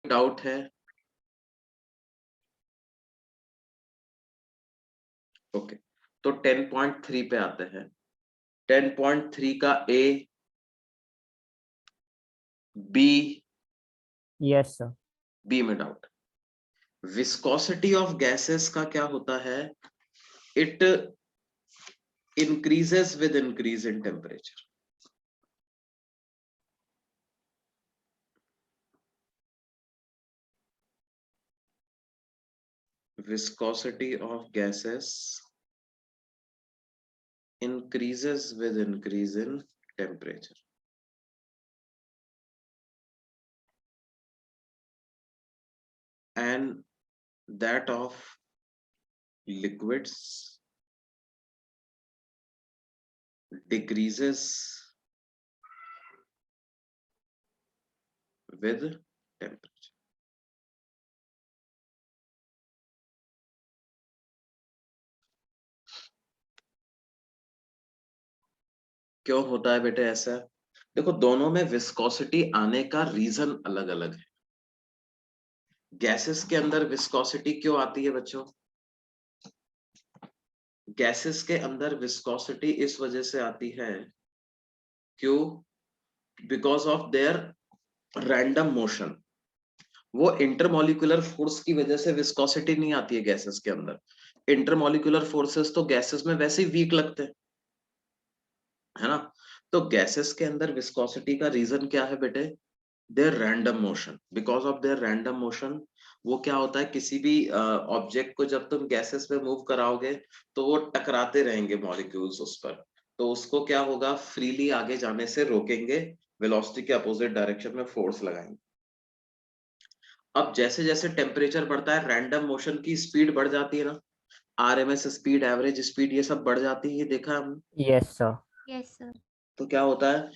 Doubt है? Okay, तो 10.3 पे आते हैं। 10.3 का ए, बी, यस सर। बी में डाउट। विस्कोसिटी ऑफ गैसेस का क्या होता है? It increases with increase in temperature. Viscosity of gases increases with increase in temperature. And that of liquids decreases with temperature. क्यों होता है बेटे ऐसा? देखो, दोनों में विस्कोसिटी आने का रीजन अलग अलग है। गैसेस के अंदर विस्कोसिटी क्यों आती है बच्चों? गैसेस के अंदर विस्कोसिटी इस वजह से आती है, क्यों? Because of their random motion. वो इंटरमोलिकुलर फोर्स की वजह से विस्कोसिटी नहीं आती है गैसेस के अंदर। इंटरमोलिकुलर फोर्सेस तो गैसेस में वैसे ही वीक लगते हैं, है ना? तो गैसेस के अंदर विस्कोसिटी का रीजन क्या है बेटे? Their random motion. Because of their random motion, वो क्या होता है, किसी भी ऑब्जेक्ट को जब तुम गैसेस में मूव कराओगे तो वो टकराते रहेंगे मॉलिक्यूल्स उस पर, तो उसको क्या होगा, फ्रीली आगे जाने से रोकेंगे, वेलोसिटी के अपोजिट डायरेक्शन में फोर्स लगाएंगे। अब जैसे जैसे टेम्परेचर बढ़ता है, रैंडम मोशन की स्पीड बढ़ जाती है ना, आरएमएस स्पीड, एवरेज स्पीड, ये सब बढ़ जाती है, ये देखा है हमने। Yes sir. Yes sir. तो क्या होता है,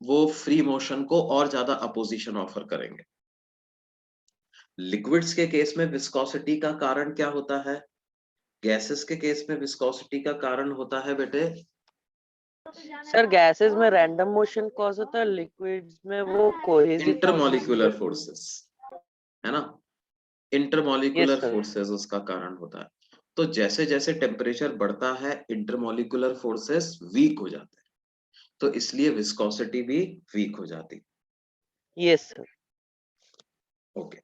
वो फ्री मोशन को और ज्यादा अपोजिशन ऑफर करेंगे। लिक्विड्स के केस में विस्कोसिटी का कारण क्या होता है? गैसेस के केस में विस्कोसिटी का कारण होता है बेटे, सर गैसेस में रैंडम मोशन कॉज होता है, लिक्विड्स में वो कोहेसिव इंटरमोलिकुलर फोर्सेस, है ना? Intermolecular Yes, sir. फोर्सेस उसका कारण होता है। तो जैसे जैसे टेम्परेचर बढ़ता है, इंटरमोलिकुलर फोर्सेस वीक हो जाते हैं, तो इसलिए विस्कोसिटी भी वीक हो जाती है। Yes, sir. ओके,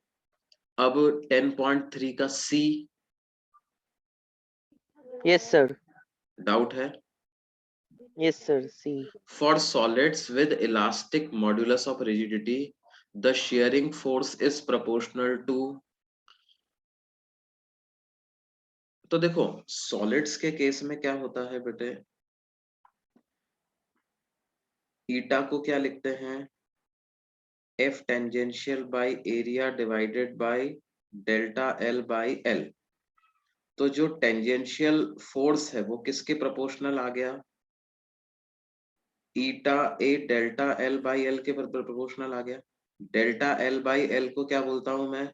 अब 10.3 का सी, Yes, sir. डाउट है? Yes, sir. C. For solids with elastic modulus of rigidity, the shearing force is proportional to। तो देखो, सॉलिड्स के केस में क्या होता है बेटे, ईटा को क्या लिखते हैं, F tangential by area divided by delta L by L. तो जो टेंजेंशियल फोर्स है वो किसके प्रोपोर्शनल आ गया, ईटा ए डेल्टा एल बाई एल के प्रोपोर्शनल आ गया। डेल्टा एल बाई एल को क्या बोलता हूं मैं,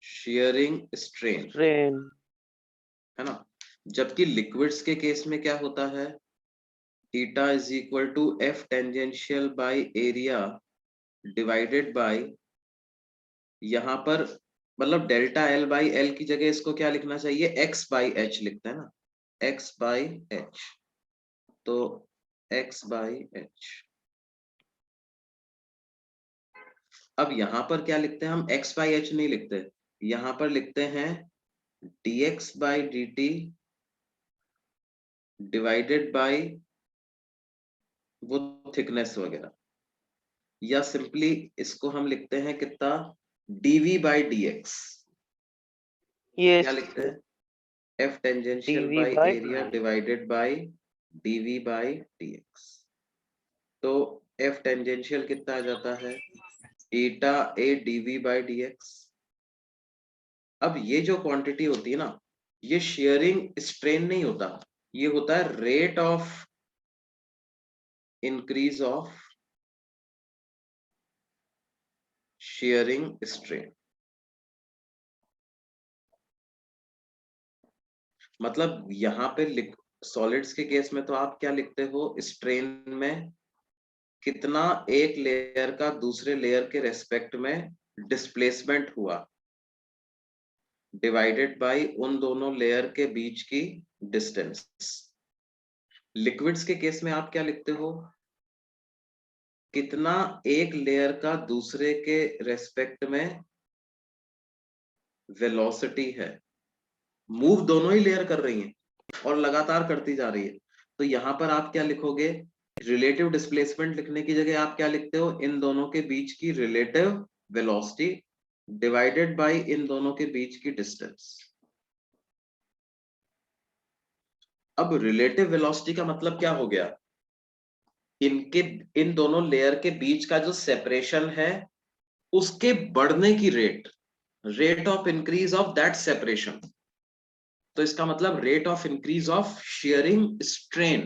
शेयरिंग स्ट्रेन, Strain. है ना? जबकि लिक्विड्स के केस में क्या होता है, eta is equal to F tangential by area divided by, यहां पर मतलब डेल्टा एल बाई एल की जगह इसको क्या लिखना चाहिए, एक्स बाई एच लिखते हैं ना, एक्स बाई एच। तो एक्स बाई एच। अब यहां पर क्या लिखते हैं हम, एक्स बाई एच नहीं लिखते, यहां पर लिखते हैं dx by dt divided by वो थिकनेस वगैरह, या सिंपली इसको हम लिखते हैं कितना, dv बाई dx। Yes, क्या लिखते sir. हैं, f tangential dV by by area dt. Divided by dv by dx। तो f टेंजेंशियल कितना आ जाता है, एटा ए dv बाई dx। अब ये जो क्वांटिटी होती है ना, ये शेयरिंग स्ट्रेन नहीं होता, ये होता है rate of increase of sharing strain. मतलब यहाँ पे सॉलिड्स के केस में तो आप क्या लिखते हो, स्ट्रेन में कितना एक लेयर का दूसरे लेयर के रेस्पेक्ट में डिस्प्लेसमेंट हुआ डिवाइडेड बाय उन दोनों लेयर के बीच की डिस्टेंस। लिक्विड्स के केस में आप क्या लिखते हो, कितना एक लेयर का दूसरे के रेस्पेक्ट में वेलोसिटी है। मूव दोनों ही लेयर कर रही हैं और लगातार करती जा रही है, तो यहां पर आप क्या लिखोगे, रिलेटिव डिस्प्लेसमेंट लिखने की जगह आप क्या लिखते हो, इन दोनों के बीच की रिलेटिव वेलोसिटी डिवाइडेड बाय इन दोनों के बीच की डिस्टेंस। अब रिलेटिव वेलोसिटी का मतलब क्या हो गया, इनके इन दोनों लेयर के बीच का जो सेपरेशन है उसके बढ़ने की rate of increase of that separation. तो इसका मतलब rate of increase of sharing strain,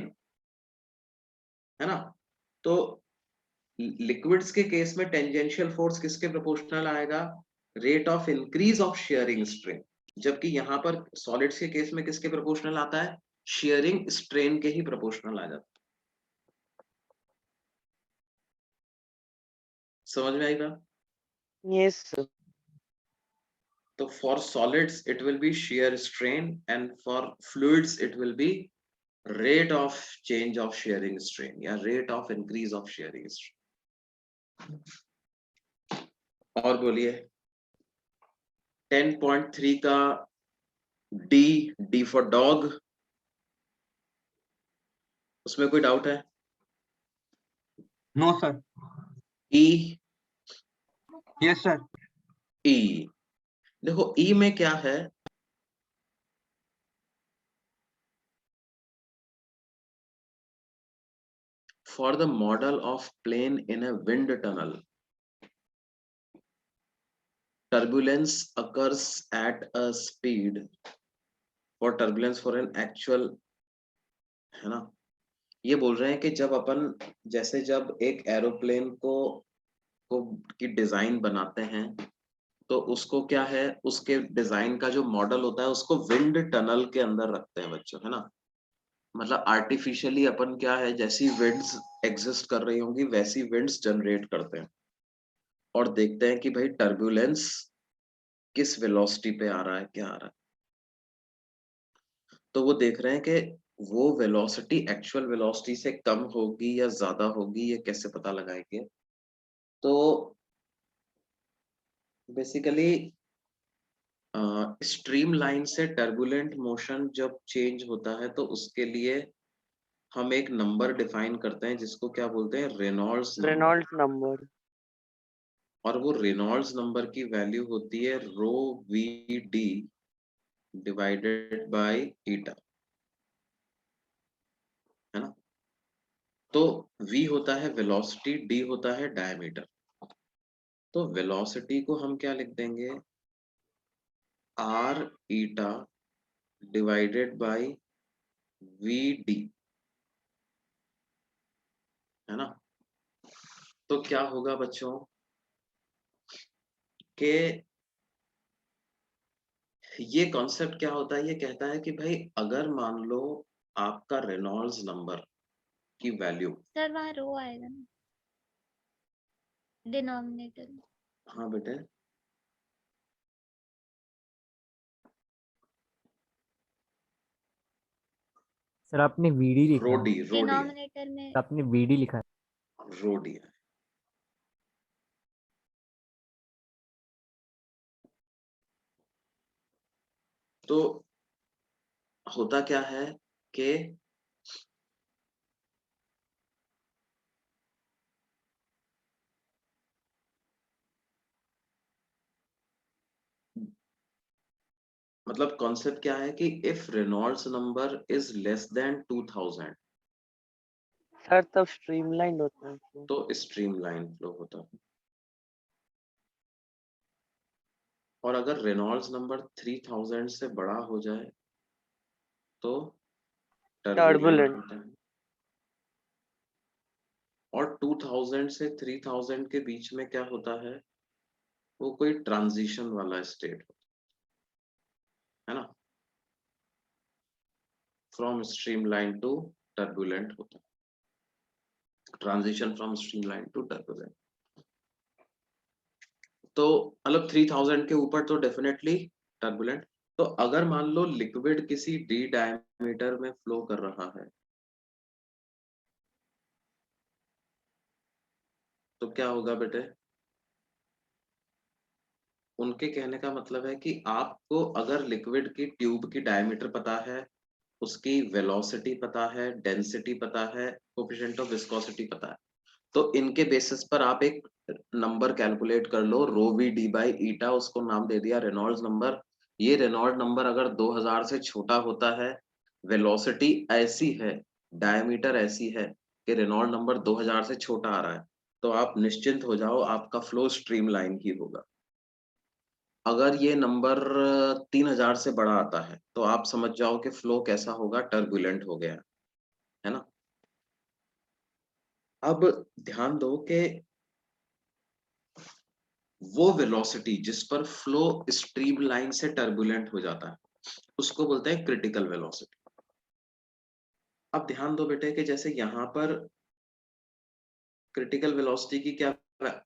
है ना। तो लिक्विड्स के केस में टेंजेंशियल फोर्स किसके प्रोपोर्शनल आएगा, rate of increase of sharing strain, जबकि यहां पर सॉलिड्स के केस में किसके प्रोपोर्शनल आता है, शेयरिंग स्ट्रेन के ही प्रोपोर्शनल आ जाता है। समझ में आई बात। Yes sir. तो for solids it will be shear strain and for fluids it will be rate of change of shearing strain या rate of increase of shearing strain। और बोलिए 10.3 का डी फॉर डॉग, उसमें कोई डाउट है। No sir. ई, yes sir. ई देखो ई में क्या है, for the model of plane in a wind tunnel turbulence occurs at a speed for turbulence for an actual, है ना। ये बोल रहे हैं कि जब अपन जैसे जब एक एरोप्लेन को की डिजाइन बनाते हैं तो उसको क्या है, उसके डिजाइन का जो मॉडल होता है उसको विंड टनल के अंदर रखते हैं बच्चों, है ना। मतलब आर्टिफिशियली अपन क्या है, जैसी विंड्स एग्जिस्ट कर रही होंगी वैसी विंड्स जनरेट करते हैं और देखते हैं कि भाई टर्बुलेंस किस वेलोसिटी पे आ रहा है, क्या आ रहा है। तो वो देख रहे हैं कि वो वेलोसिटी एक्चुअल वेलोसिटी से कम होगी या ज्यादा होगी, ये कैसे पता लगाएंगे। तो बेसिकली स्ट्रीम लाइन से टर्बुलेंट मोशन जब चेंज होता है तो उसके लिए हम एक नंबर डिफाइन करते हैं जिसको क्या बोलते हैं, रेनॉल्ड्स नंबर। Reynolds number. और वो रेनॉल्ड्स नंबर की वैल्यू होती है rho we d divided by eta, है ना। तो v होता है वेलोसिटी, d होता है डायमीटर। तो वेलोसिटी को हम क्या लिख देंगे, r eta divided by V D, है ना। तो क्या होगा बच्चों के ये कॉन्सेप्ट क्या होता है, ये कहता है कि भाई अगर मान लो आपका रेनॉल्ड्स नंबर की वैल्यू, सर वहाँ रो आएगा ना डिनोमिनेटर में। हाँ बेटे, सर आपने वीडी लिखा है, रोडी रोडी डिनोमिनेटर में आपने वीडी लिखा है। रोडी है। तो होता क्या है कि मतलब कॉन्सेप्ट क्या है कि if Reynolds number is less than 2000 sir तब स्ट्रीमलाइन होता है तो। तो स्ट्रीमलाइन फ्लो होता है, और अगर रेनॉल्ड्स नंबर 3000 से बड़ा हो जाए तो टर्बुलेंट टर्बुलेंट। होता है। और 2000 से 3000 के बीच में क्या होता है, वो कोई ट्रांजिशन वाला स्टेट होता है ना, फ्रॉम स्ट्रीमलाइन टू टर्बुलेंट होता है। Transition from streamline to turbulent. तो मतलब 3000 के ऊपर तो डेफिनेटली टर्बुलेंट। तो अगर मान लो लिक्विड किसी डी डायमीटर में फ्लो कर रहा है तो क्या होगा बेटे? उनके कहने का मतलब है कि आपको अगर लिक्विड की ट्यूब की डायमीटर पता है, उसकी वेलोसिटी पता है, डेंसिटी पता है, कोएफिशिएंट ऑफ विस्कोसिटी पता है, तो इनके बेसिस पर आप एक नंबर कैलकुलेट कर लो, रो वी डी बाई ईटा, उसको नाम दे दिया रेनॉल्ड्स नंबर। ये रेनॉल्ड नंबर अगर 2000 से छोटा होता है, वेलोसिटी ऐसी है, डायमीटर ऐसी है कि रेनॉल्ड नंबर 2000 से छोटा आ रहा है, तो आप निश्चिंत हो जाओ, आपका फ्लो स्ट्रीमलाइन ही होगा। अगर ये नंबर 3000 से बड़ा आता है तो आप समझ जाओ कि फ्लो कैसा होगा, टर्बुलेंट हो गया, है ना। अब ध्यान दो कि वो वेलोसिटी जिस पर फ्लो स्ट्रीमलाइन से टर्बुलेंट हो जाता है उसको बोलते हैं क्रिटिकल वेलोसिटी। अब ध्यान दो बेटे कि जैसे यहाँ पर क्रिटिकल वेलोसिटी की क्या,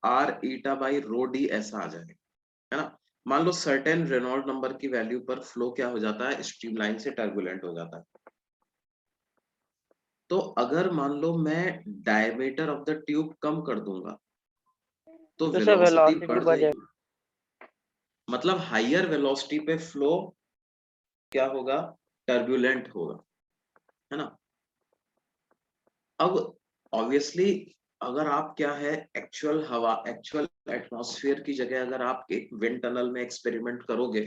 R eta by rho D ऐसा आ जाएगा, है ना। मान लो सर्टेन रेनॉल्ड नंबर की वैल्यू पर फ्लो क्या हो जाता है, स्ट्रीमलाइन से टर्बुलेंट हो जाता है। तो अगर मान लो मैं डायमीटर ऑफ द ट्यूब कम कर दूंगा तो तो सर वेलोसिटी वेलोसिटी बढ़ बढ़ जाएगी। जाएगी, मतलब हायर वेलोसिटी पे फ्लो क्या होगा, टर्बुलेंट होगा, है ना। अब ऑब्वियसली अगर आप क्या है, एक्चुअल हवा, एक्चुअल एटमॉस्फेयर की जगह अगर आप एक विंड टनल में एक्सपेरिमेंट करोगे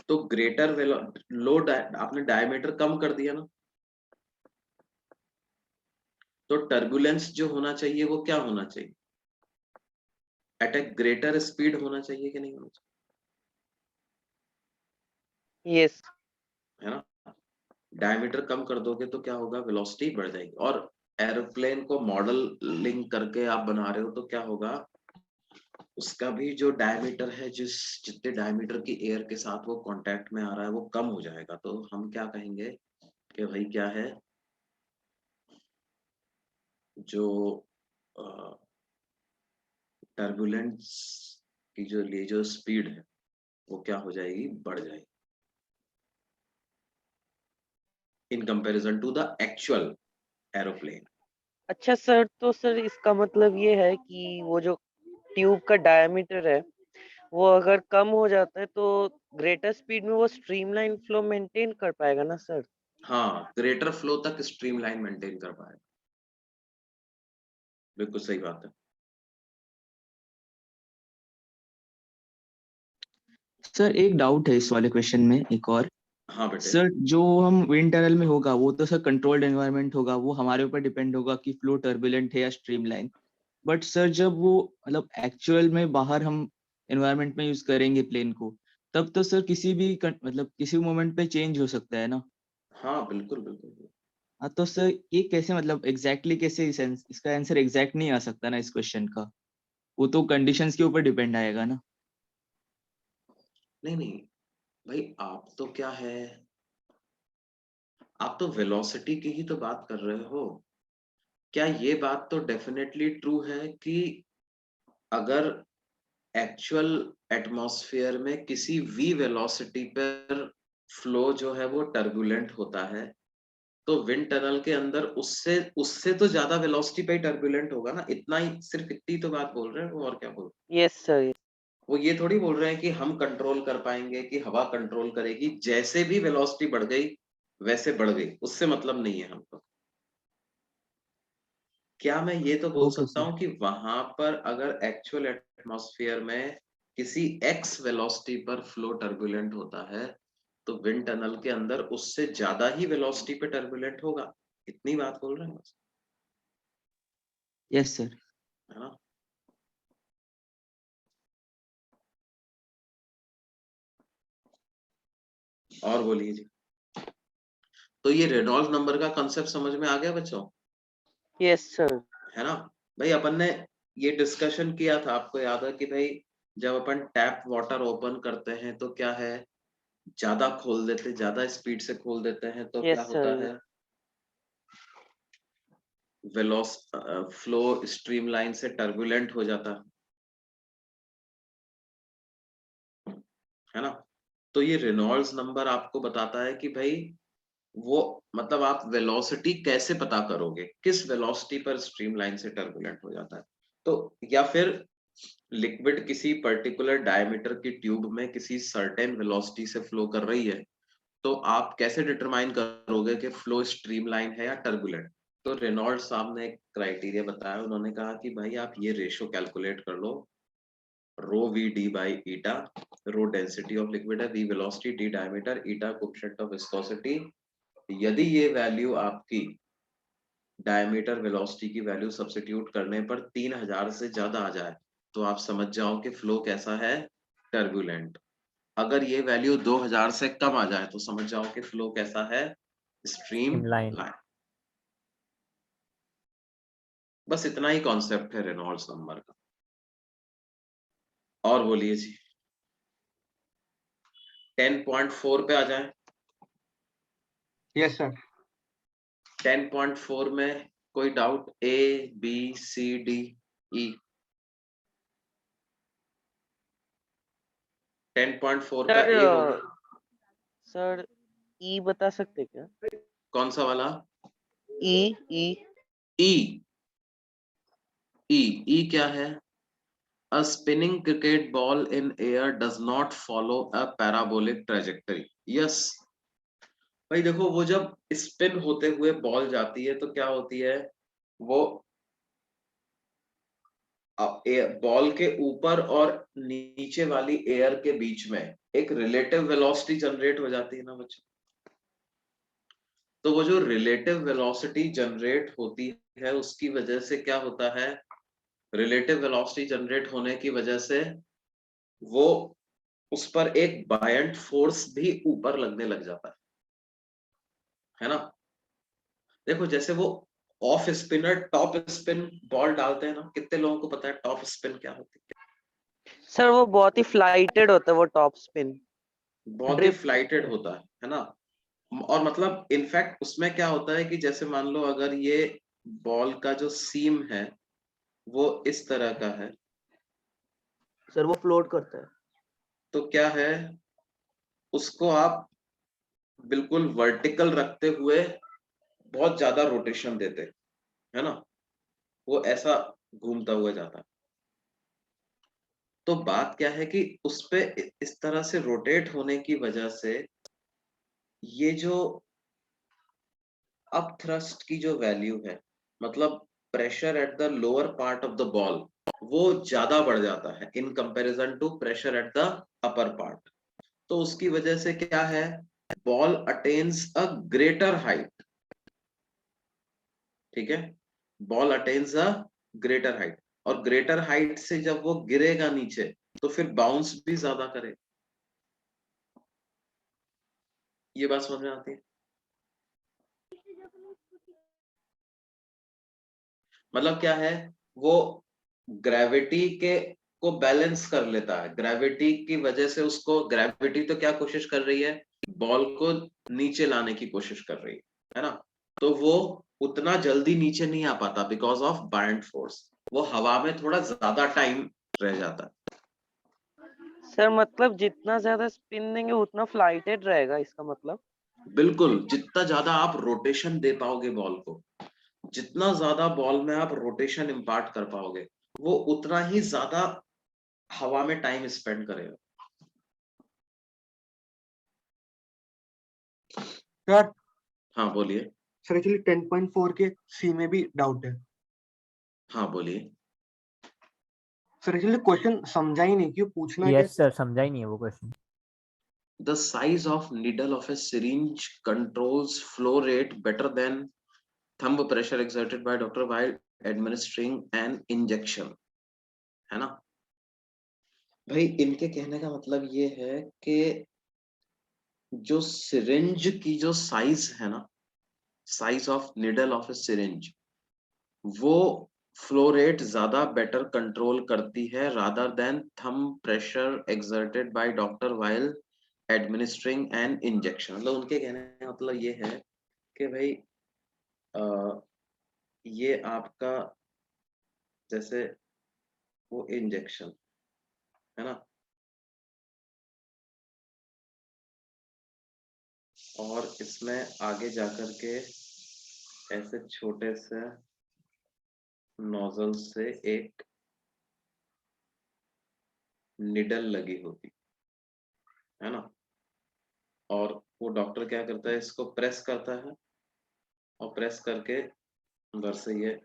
तो ग्रेटर लो आपने डायमीटर कम कर दिया ना, तो टर्बुलेंस जो होना चाहिए वो क्या होना चाहिए, एट ए ग्रेटर स्पीड होना चाहिए कि नहीं होना यस। चाहिए, है ना। डायमीटर कम कर दोगे तो क्या होगा, वेलोसिटी बढ़ जाएगी। और एरोप्लेन को मॉडल लिंक करके आप बना रहे हो तो क्या होगा, उसका भी जो डायमीटर है, जितने डायमीटर की एयर के साथ वो कांटेक्ट में आ रहा है वो कम हो जाएगा। तो हम क्या कहेंगे कि भाई क्या है, जो टर्बुलेंस की जो स्पीड है वो क्या हो जाएगी, बढ़ जाएगी in comparison to the actual aeroplane. अच्छा सर, तो सर इसका मतलब ये है कि वो जो ट्यूब का डायमीटर है वो अगर कम हो जाता है तो ग्रेटर स्पीड में वो स्ट्रीमलाइन फ्लो मेंटेन कर पाएगा ना सर? हाँ, ग्रेटर फ्लो तक स्ट्रीमलाइन मेंटेन कर पाएगा, बिल्कुल सही बात है। सर एक डाउट है इस वाले क्वेश्चन में एक और। हाँ बेटे। सर जो हम विंड टनल में होगा वो तो सर कंट्रोल्ड एनवायरनमेंट होगा, वो हमारे ऊपर डिपेंड होगा कि फ्लो टर्बुलेंट है या स्ट्रीमलाइन। बट सर जब वो मतलब एक्चुअल में बाहर हम एनवायरनमेंट में यूज करेंगे प्लेन को, तब तो सर किसी भी मतलब किसी मोमेंट पे चेंज हो सकता है ना। हाँ बिल्कुल बिल्कुल। हाँ तो सर ये कैसे मतलब एग्जैक्टली कैसे इसका आंसर एग्जैक्ट नहीं आ सकता ना इस क्वेश्चन का, वो तो कंडीशंस के ऊपर डिपेंड आएगा ना। नहीं नहीं भाई, आप तो क्या है, आप तो वेलोसिटी की ही तो बात कर रहे हो। क्या ये बात तो डेफिनेटली ट्रू है कि अगर एक्चुअल एटमॉस्फेयर में किसी वी वेलोसिटी पर फ्लो जो है वो टर्बुलेंट होता है तो विंड टनल के अंदर उससे उससे तो ज्यादा वेलोसिटी पे ही टर्बुलेंट होगा ना, इतना ही, सिर्फ इतनी तो बात बोल रहे हैं वो, और क्या बोल रहे हैं। Yes sir. वो ये थोड़ी बोल रहे हैं कि हम कंट्रोल कर पाएंगे, कि हवा कंट्रोल करेगी, जैसे भी वेलोसिटी बढ़ गई वैसे बढ़ गई, उससे मतलब नहीं है हमको। क्या मैं ये तो बोल ओके सकता सर। हूँ कि वहां पर अगर एक्चुअल एटमॉस्फेयर में किसी एक्स वेलोसिटी पर फ्लो टर्बुलेंट होता है तो विंड टनल के अंदर उससे ज्यादा ही वेलोसिटी पे टर्बुलेंट होगा, इतनी बात बोल रहे हैं बस, यस सर। है ना। और बोलिए जी। तो ये रेनॉल्ड्स नंबर का कंसेप्ट समझ में आ गया बच्चों, यस सर। है ना। भाई अपन ने ये डिस्कशन किया था, आपको याद है कि भाई जब अपन टैप वाटर ओपन करते हैं तो क्या है, ज्यादा खोल देते, ज्यादा स्पीड से खोल देते हैं तो क्या यस होता सर। है, फ्लो स्ट्रीमलाइन से टर्बुलेंट हो जाता है ना। तो ये रेनॉल्ड्स नंबर आपको बताता है कि भाई वो मतलब आप वेलोसिटी कैसे पता करोगे, किस वेलोसिटी पर स्ट्रीमलाइन से टर्बुलेंट हो जाता है। तो या फिर लिक्विड किसी पर्टिकुलर डायमीटर की ट्यूब में किसी सर्टेन वेलोसिटी से फ्लो कर रही है, तो आप कैसे डिटरमाइन करोगे कि फ्लो स्ट्रीमलाइन है या टर्बुलेंट। तो रेनॉल्ड्स साहब ने एक क्राइटेरिया बताया, उन्होंने कहा कि भाई आप ये रेशो कैलकुलेट कर लो, rho we D by eta, rho density of liquid है, v velocity, d diameter, eta coefficient of viscosity. यदि ये वैल्यू आपकी डायमीटर वेलोसिटी की वैल्यू सब्स्टिट्यूट करने पर 3000 से ज्यादा आ जाए, तो आप समझ जाओ कि फ्लो कैसा है, टर्बुलेंट। अगर ये वैल्यू 2000 से कम आ जाए तो समझ जाओ कि फ्लो कैसा है, स्ट्रीम Streamline। लाइन। बस इतना ही कॉन्सेप्ट है रेनॉल्ड्स नंबर का। और बोलिए जी, 10.4 पे आ जाए। Yes sir. 10.4 में कोई doubt, A B C D E. 10.4 का सर ए हो गया, सर ई बता सकते क्या? कौन सा वाला? ई ई ई ई क्या है? A spinning cricket ball in air does not follow a parabolic trajectory. Yes. भाई देखो, वो जब स्पिन होते हुए बॉल जाती है तो क्या होती है, वो बॉल के ऊपर और नीचे वाली एयर के बीच में एक रिलेटिव वेलोसिटी जनरेट हो जाती है ना बच्चों। तो वो जो रिलेटिव वेलोसिटी जनरेट होती है उसकी वजह से क्या होता है, रिलेटिव वेलोसिटी जनरेट होने की वजह से वो उस पर एक बायंट फोर्स भी ऊपर लगने लग जाता है ना। देखो जैसे वो off spinner top spin ball डालते हैं ना, कितने लोगों को पता है टॉप स्पिन क्या होती है? सर वो बहुत ही फ्लाइटेड होता है वो टॉप स्पिन, बहुत ही ड्रिफ्ट। फ्लाइटेड होता है ना। और मतलब इनफैक्ट उसमें क्या होता है कि जैसे मान लो अगर ये बॉल का जो सीम है वो इस तरह का है, सर वो फ्लोट करता है। तो क्या है, उसको आप बिल्कुल वर्टिकल रखते हुए बहुत ज्यादा रोटेशन देते है ना, वो ऐसा घूमता हुआ जाता है। तो बात क्या है कि उस पे इस तरह से रोटेट होने की वजह से ये जो अप थ्रस्ट की जो वैल्यू है, मतलब pressure at the lower part of the ball, वो ज्यादा बढ़ जाता है in comparison to pressure at the upper part. तो उसकी वजह से क्या है, ball attains a greater height. ठीक है, ball attains a greater height, और ग्रेटर हाइट से जब वो गिरेगा नीचे तो फिर बाउंस भी ज्यादा करे। ये बात समझ में आती है? मतलब क्या है, वो ग्रेविटी के को बैलेंस कर लेता है। ग्रेविटी की वजह से उसको, ग्रेविटी तो क्या कोशिश कर रही है, बॉल को नीचे लाने की कोशिश कर रही है ना। तो वो उतना जल्दी नीचे नहीं आ पाता बिकॉज ऑफ बायंट फोर्स, वो हवा में थोड़ा ज्यादा टाइम रह जाता है। सर मतलब जितना ज्यादा स्पिन देंगे उतना फ्लाइटेड रहेगा, इसका मतलब? बिल्कुल, जितना ज्यादा आप रोटेशन दे पाओगे बॉल को, जितना ज्यादा बॉल में आप रोटेशन इम्पार्ट कर पाओगे, वो उतना ही ज्यादा हवा में टाइम स्पेंड करेगा। सर हाँ बोलिए। सर एक्चुअली 10.4 के सी में भी डाउट है। हाँ बोलिए। सर एक्चुअली क्वेश्चन समझा ही नहीं, क्यों पूछना क्या? यस सर, समझा ही नहीं है वो question. The size of needle of a syringe controls flow rate better than thumb pressure exerted by doctor while administering an injection, है ना। भाई इनके कहने का मतलब ये है कि जो सिरिंज की जो साइज है ना, size of needle of A syringe, वो फ्लो रेट ज्यादा बेटर कंट्रोल करती है rather than thumb pressure exerted by doctor while administering an injection. मतलब उनके कहने का मतलब ये है कि भाई ये आपका जैसे वो इंजेक्शन है ना, और इसमें आगे जाकर के ऐसे छोटे से नोजल से एक निडल लगी होती है ना, और वो डॉक्टर क्या करता है, इसको प्रेस करता है और प्रेस करके अंदर से ये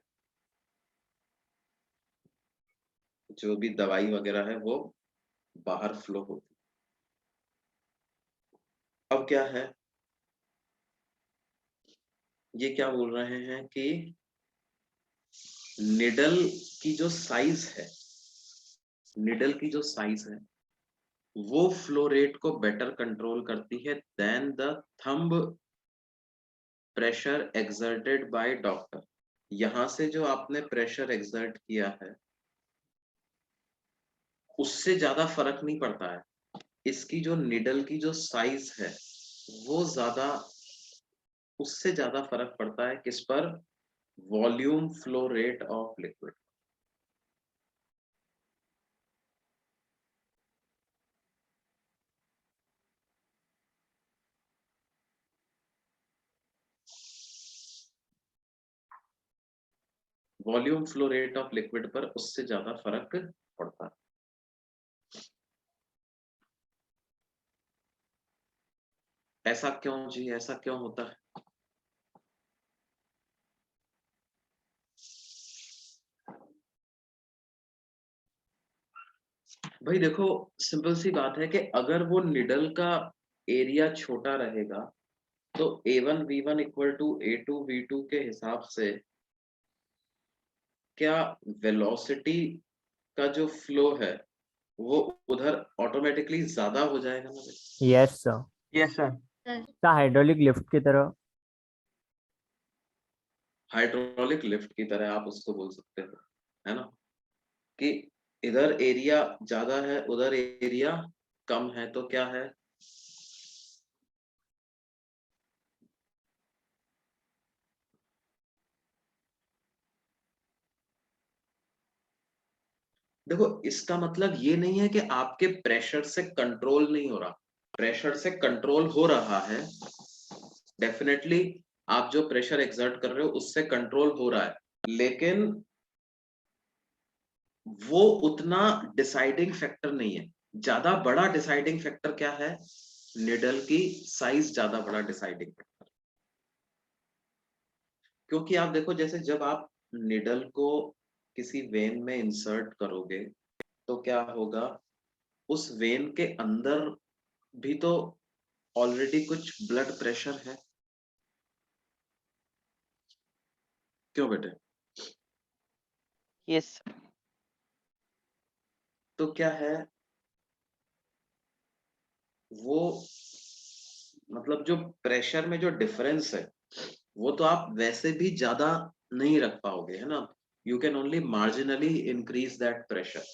जो भी दवाई वगैरह है वो बाहर फ्लो होती। अब क्या है, ये क्या बोल रहे हैं कि निडल की जो साइज है, निडल की जो साइज है वो फ्लो रेट को बेटर कंट्रोल करती है than the thumb pressure exerted by doctor. यहां से जो आपने प्रेशर एक्सर्ट किया है उससे ज्यादा फर्क नहीं पड़ता है, इसकी जो निडल की जो साइज है वो ज्यादा, उससे ज्यादा फर्क पड़ता है किस पर, volume flow rate of liquid. Volume flow rate of liquid पर उससे ज्यादा फर्क पड़ता है। ऐसा क्यों जी, ऐसा क्यों होता है? भाई देखो, सिंपल सी बात है कि अगर वो निडल का एरिया छोटा रहेगा तो A1 V1 equal to A2 V2 के हिसाब से क्या वेलोसिटी का जो फ्लो है वो उधर ऑटोमेटिकली ज्यादा हो जाएगा ना भाई? Yes sir, yes sir. Sir hydraulic lift की तरह। हाइड्रोलिक लिफ्ट की तरह आप उसको बोल सकते हो, है ना, कि इधर एरिया ज्यादा है उधर एरिया कम है, तो क्या है, देखो इसका मतलब ये नहीं है कि आपके प्रेशर से कंट्रोल नहीं हो रहा, प्रेशर से कंट्रोल हो रहा है डेफिनेटली। आप जो प्रेशर एक्सर्ट कर रहे हो उससे कंट्रोल हो रहा है, लेकिन वो उतना डिसाइडिंग फैक्टर नहीं है। ज्यादा बड़ा डिसाइडिंग फैक्टर क्या है, निडल की साइज ज्यादा बड़ा डिसाइडिंग फैक्टर। क्योंकि आप देखो जैसे जब आप निडल को किसी वेन में इंसर्ट करोगे तो क्या होगा, उस वेन के अंदर भी तो ऑलरेडी कुछ ब्लड प्रेशर है, क्यों बेटे? यस तो क्या है, वो मतलब जो प्रेशर में जो डिफरेंस है वो तो आप वैसे भी ज्यादा नहीं रख पाओगे, है ना, you can only marginally increase that pressure.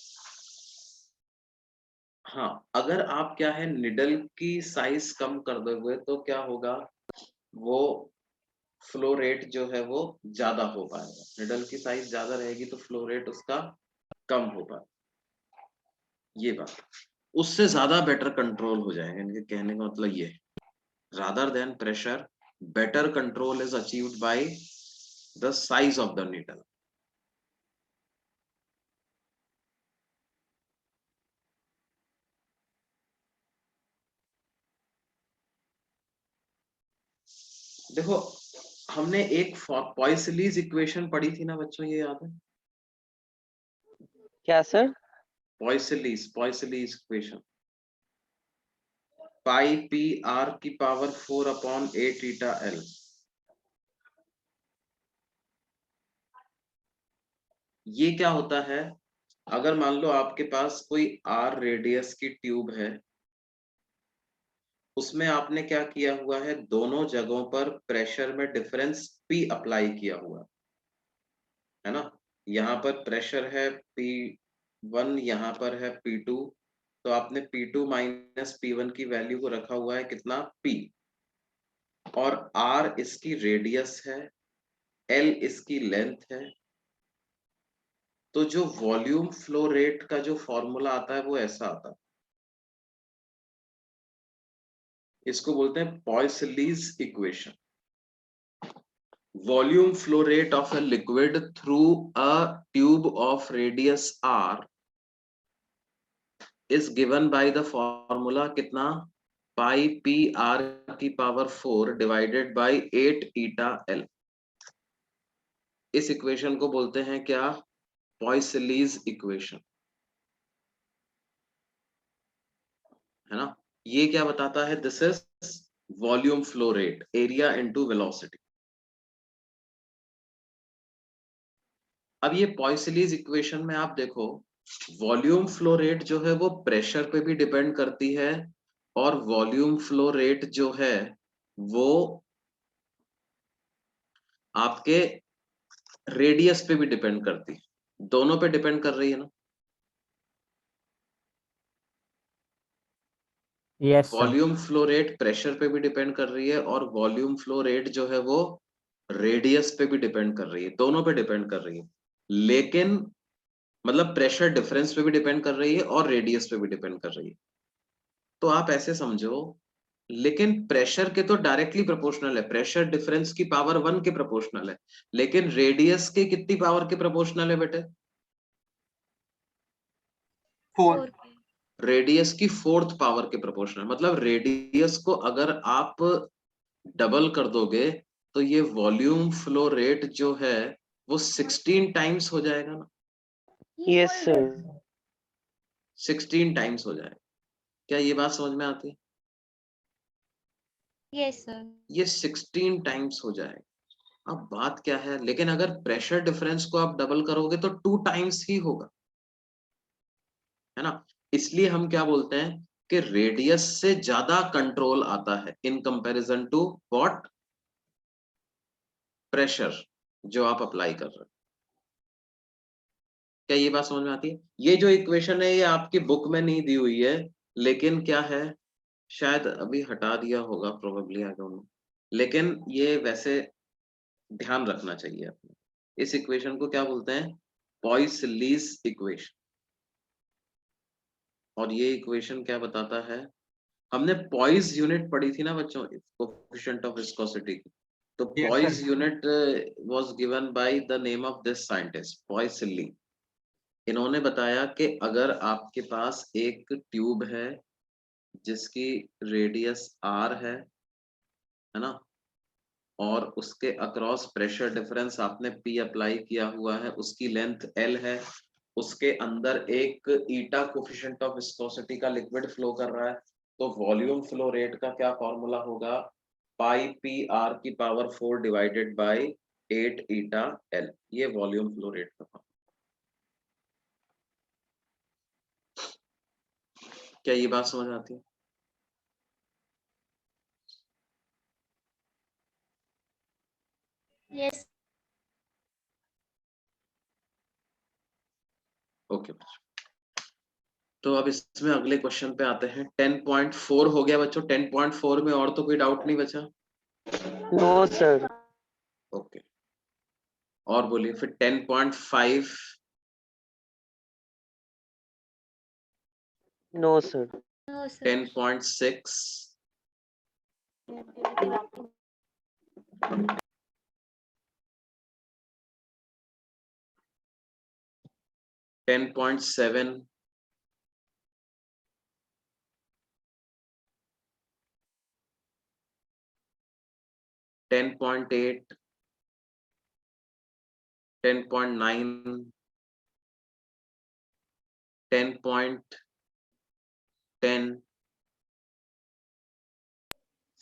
हाँ, अगर आप क्या है निडल की साइज कम कर दोगे तो क्या होगा, वो फ्लो रेट जो है वो ज्यादा हो पाएगा। निडल की साइज ज्यादा रहेगी तो फ्लो रेट उसका कम हो पाएगा, ये बात, उससे ज्यादा बेटर कंट्रोल हो जाएगा। इनके कहने का मतलब ये, rather than pressure better control is achieved by the size of the needle. देखो हमने एक पॉइसलीज इक्वेशन पढ़ी थी ना बच्चों, ये याद है? क्या सर? पॉइसलीज इक्वेशन, पाई पी आर की पावर 4 अपॉन ए थीटा एल। ये क्या होता है, अगर मान लो आपके पास कोई आर रेडियस की ट्यूब है, उसमें आपने क्या किया हुआ है, दोनों जगहों पर प्रेशर में डिफरेंस P अप्लाई किया हुआ है ना, यहाँ पर प्रेशर है P1, यहाँ पर है P2, तो आपने P2 माइनस P1 की वैल्यू को रखा हुआ है कितना, P, और R इसकी रेडियस है, L इसकी लेंथ है, तो जो वॉल्यूम फ्लो रेट का जो फॉर्मूला आता है वो ऐसा आता है, इसको बोलते हैं Poiseuille's equation. Volume flow rate of a liquid through a tube of radius r is given by the formula कितना, पाई पी आर की power 4 divided by 8 eta L. इस इक्वेशन को बोलते हैं क्या, पॉइसलीज इक्वेशन, है ना। ये क्या बताता है, this is volume flow rate, area into velocity. अब ये पॉइसलीज इक्वेशन में आप देखो, वॉल्यूम फ्लो रेट जो है वो प्रेशर पे भी डिपेंड करती है, और वॉल्यूम फ्लो रेट जो है वो आपके रेडियस पे भी डिपेंड करती है, दोनों पे डिपेंड कर रही है ना। Yes sir. Volume flow rate pressure पे भी डिपेंड कर रही है, और वॉल्यूम फ्लो रेट जो है वो रेडियस पे भी डिपेंड कर रही है, दोनों पे डिपेंड कर रही है। लेकिन मतलब प्रेशर डिफरेंस पे भी डिपेंड कर रही है और रेडियस पे भी डिपेंड कर रही है। तो आप ऐसे समझो, लेकिन प्रेशर के तो डायरेक्टली प्रोपोर्शनल है, प्रेशर डिफरेंस की पावर 1 के प्रोपोर्शनल है, लेकिन रेडियस के कितनी पावर के प्रोपोर्शनल है बेटे, 4 4 पे। रेडियस की 4th पावर के प्रोपोर्शनल। मतलब रेडियस को अगर आप डबल कर दोगे तो ये वॉल्यूम फ्लो रेट जो है वो 16 टाइम्स हो जाएगा ना, यस सर। 16 टाइम्स हो जाएगा। क्या ये बात समझ में आती है, यस सर। ये 16 टाइम्स हो जाएगा। अब बात क्या है, लेकिन अगर प्रेशर डिफरेंस को आप डबल करोगे तो 2 टाइम्स ही होगा, है ना। इसलिए हम क्या बोलते हैं कि रेडियस से ज्यादा कंट्रोल आता है in comparison to what, pressure जो आप अप्लाई कर रहे हो। क्या ये बात समझ में आती है। ये जो इक्वेशन है ये आपकी बुक में नहीं दी हुई है, लेकिन क्या है, शायद अभी हटा दिया होगा प्रोबेबली, आई डोंट नो, लेकिन ये वैसे ध्यान रखना चाहिए आपने। इस इक्वेशन को क्या बोलते हैं, पॉइसलीज इक्वेशन। और ये इक्वेशन क्या बताता है, हमने पॉइस यूनिट पढ़ी थी ना बच्चों, कोएफिशिएंट ऑफ विस्कोसिटी की। तो Yes, poise sir. Unit was given by the name of this scientist, Poiseuille. इन्होंने बताया कि अगर आपके पास एक ट्यूब है जिसकी रेडियस r है ना, और उसके अक्रॉस प्रेशर डिफरेंस आपने P अप्लाई किया हुआ है, उसकी लेंथ L है, उसके अंदर एक ईटा कोएफिशिएंट ऑफ विस्कोसिटी का लिक्विड फ्लो कर रहा है, तो वॉल्यूम फ्लो रेट का क्या फॉर्मूला होगा, पाई पी आर की power 4 divided by 8 eta L. ये वॉल्यूम फ्लो रेट का फॉर्मूला। क्या ये बात समझ आती है। यस। ओके तो अब इसमें अगले क्वेश्चन पे आते हैं। 10.4 हो गया बच्चों, 10.4 में और तो कोई डाउट नहीं बचा। No sir. ओके और बोलिए फिर 10.5। No sir. No sir. 10.6, 10.7, 10.8, 10.9, 10.10,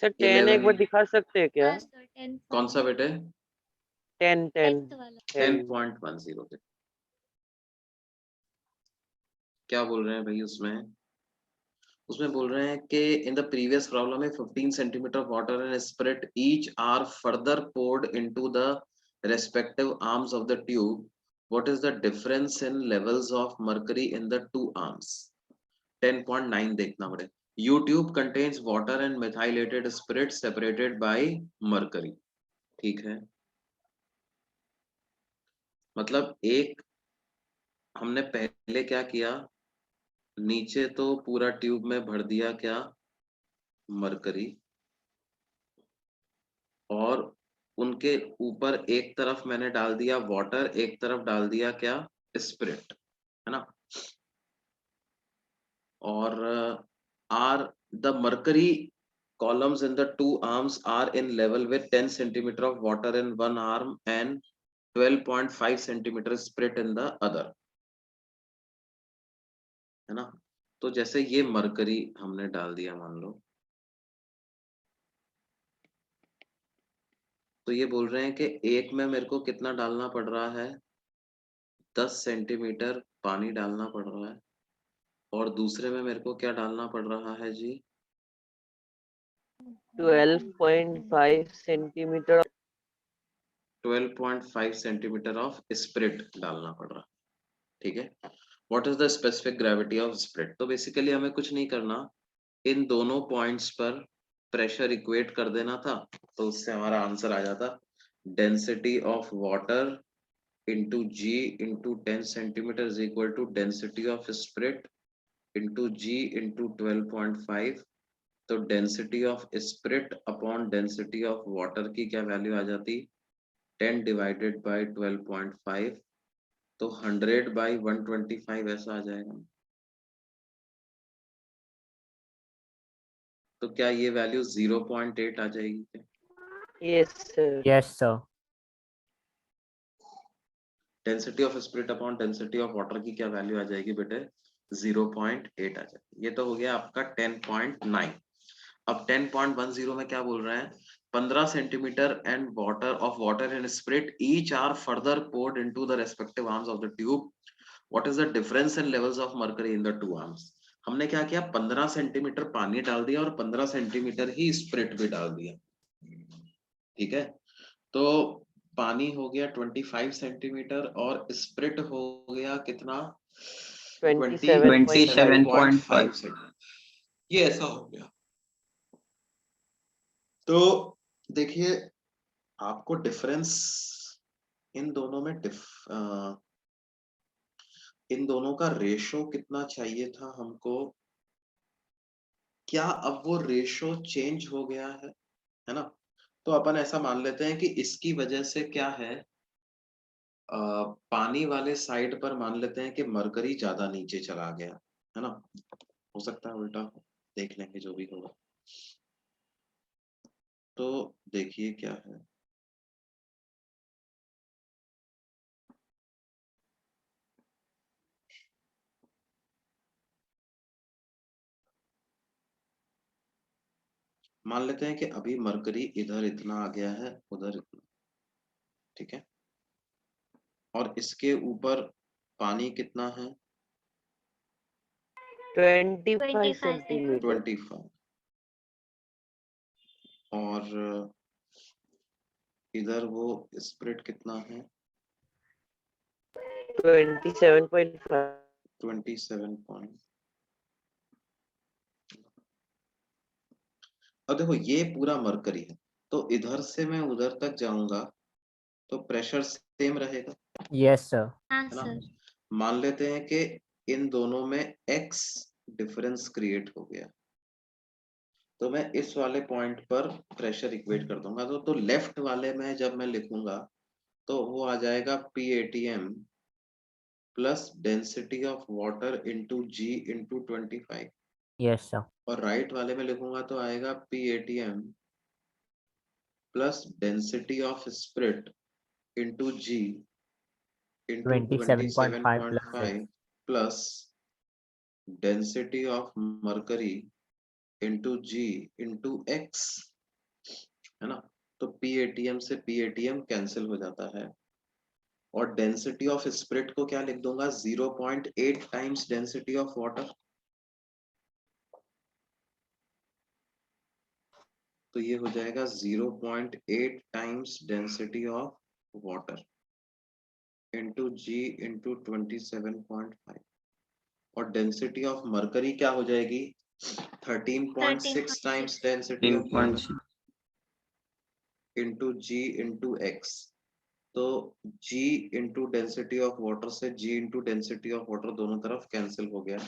sir 10 एक बार 11। दिखा सकते हैं क्या? हाँ सर 10 कौन सा बेटे, 10 10th वाला। 10.10। क्या बोल रहे हैं भाई उसमें, उसमें बोल रहे हैं कि इन द प्रीवियस प्रॉब्लम में 15 centimetre water and spirit each are further poured into the respective arms of the tube. What is the difference in levels of mercury in the two arms? 10.9 देखना पड़े। U tube contains water and methylated spirit separated by mercury। ठीक है, मतलब एक हमने पहले क्या किया, नीचे तो पूरा ट्यूब में भर दिया क्या, मरकरी, और उनके ऊपर एक तरफ मैंने डाल दिया वाटर, एक तरफ डाल दिया क्या, स्पिरिट, है ना। और are the mercury columns in the two arms are in level with 10 centimeter of water in one arm and 12.5 centimeter spirit in the other, है ना। तो जैसे ये मरकरी हमने डाल दिया मान लो, तो ये बोल रहे हैं कि एक में मेरे को कितना डालना पड़ रहा है, 10 सेंटीमीटर पानी डालना पड़ रहा है, और दूसरे में मेरे को क्या डालना पड़ रहा है जी, 12.5 सेंटीमीटर 12.5 सेंटीमीटर ऑफ स्पिरिट डालना पड़ रहा है, ठीक है। What is the specific gravity of spirit? तो बेसिकली हमें कुछ नहीं करना, इन दोनों पॉइंट्स पर प्रेशर इक्वेट कर देना था, तो उससे हमारा आंसर आ जाता, density of water into G into 10 centimeter is equal to density of spirit into G into 12.5। तो density of spirit upon density of water की क्या वैल्यू आ जाती, 10 डिवाइडेड बाय 12.5, तो 100 बाय 125 ऐसा आ जाएगा। तो क्या ये वैल्यू 0.8 आ जाएगी क्या? Yes sir. Yes sir. Density of spirit upon density of water की क्या वैल्यू आ जाएगी बेटे, 0.8 आ जाएगी। ये तो हो गया आपका 10.9। अब 10.10 में क्या बोल रहे हैं, 15 centimetre and water and spirit each are further poured into the respective arms of the tube. What is the difference in levels of mercury in the two arms? हमने क्या किया, 15 सेंटीमीटर पानी डाल दिया और 15 सेंटीमीटर ही स्पिरिट भी डाल दिया, ठीक है। तो पानी हो गया 25 सेंटीमीटर और स्पिरिट हो गया कितना, 27.5 सेंटीमीटर। ये ऐसा हो गया। तो देखिए आपको डिफरेंस इन दोनों में इन दोनों का रेशो कितना चाहिए था हमको, क्या अब वो रेशो चेंज हो गया है ना। तो अपन ऐसा मान लेते हैं कि इसकी वजह से क्या है, पानी वाले साइड पर मान लेते हैं कि मरकरी ज्यादा नीचे चला गया, है ना। हो सकता है उल्टा हो, देख लेंगे जो भी होगा। तो देखिए क्या है, मान लेते हैं कि अभी मरकरी इधर इतना आ गया है, उधर इतना, ठीक है। और इसके ऊपर पानी कितना है, 25 सेंटीमीटर 25, और इधर वो स्प्रेड कितना है, 27.5 27 अब देखो ये पूरा मरकरी है, तो इधर से मैं उधर तक जाऊंगा तो प्रेशर सेम रहेगा, यस सर। हाँ है ना। सर। मान लेते हैं कि इन दोनों में x डिफरेंस क्रिएट हो गया, तो मैं इस वाले पॉइंट पर प्रेशर इक्वेट कर दूंगा, तो लेफ्ट वाले में जब मैं लिखूंगा तो वो आ जाएगा PATM plus density of water into G into 25, yes sir. और राइट वाले में लिखूंगा तो आएगा PATM plus density of spirit into G into 27.5 plus 27.5 plus density of mercury into G into X, है ना। तो PATM से PATM कैंसिल हो जाता है, और डेंसिटी ऑफ स्पिरिट को क्या लिख दूंगा, 0.8 टाइम्स डेंसिटी ऑफ वाटर। तो ये हो जाएगा 0.8 times density of water into G into 27.5, और डेंसिटी ऑफ मरकरी क्या हो जाएगी, 13.6 times density of water into G into X, तो g into density of water से g into density of water दोनों तरफ कैंसिल हो गया,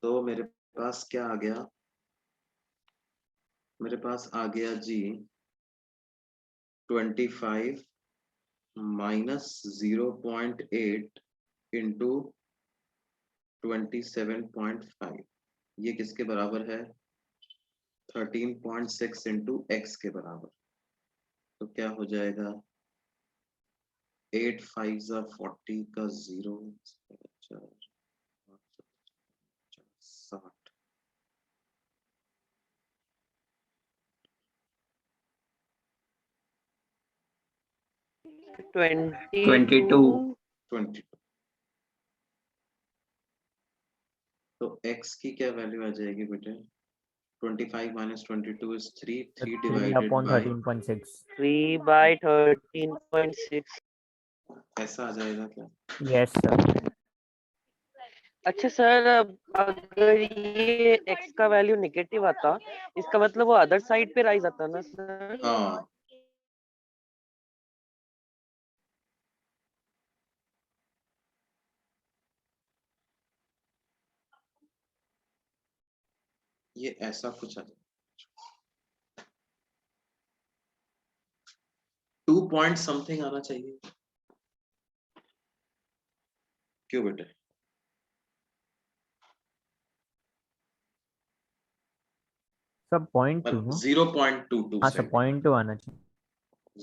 तो मेरे पास क्या आ गया, मेरे पास आ गया g 25 माइनस 0.8 इंटू 27.5, ये किसके बराबर है, 13.6 इंटू एक्स के बराबर। तो क्या हो जाएगा, 8 5 40 का 0, 60, 22 20। तो x की क्या वैल्यू आ जाएगी बेटे, 25 minus 22 is 3, 3 divided upon by 13.6. 3 by 13.6। ऐसा आ जाएगा क्या, Yes, sir. अच्छा सर, अब अगर ये x का वैल्यू नेगेटिव आता, इसका मतलब वो अदर साइड पे राइज आता ना सर? हाँ ये ऐसा कुछ आ जाएगा, 2 पॉइंट समथिंग आना चाहिए, क्यों बेटे, सब 0.2 no? 0.22 हाँ सर 0.2 आना चाहिए।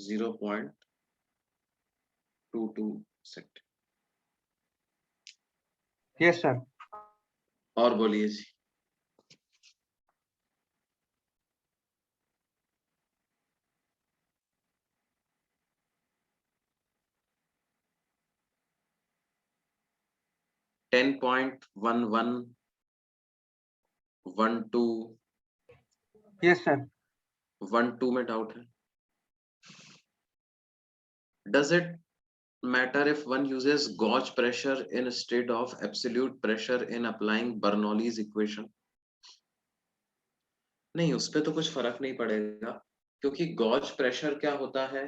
0.22 सेंट। Yes sir. और बोलिए जी। Ten point 1112 yes sir. 12 में डाउट है, does it matter if one uses gauge pressure instead of absolute pressure in applying Bernoulli's equation? नहीं, उस पे तो कुछ फर्क नहीं पड़ेगा, क्योंकि गॉज प्रेशर क्या होता है,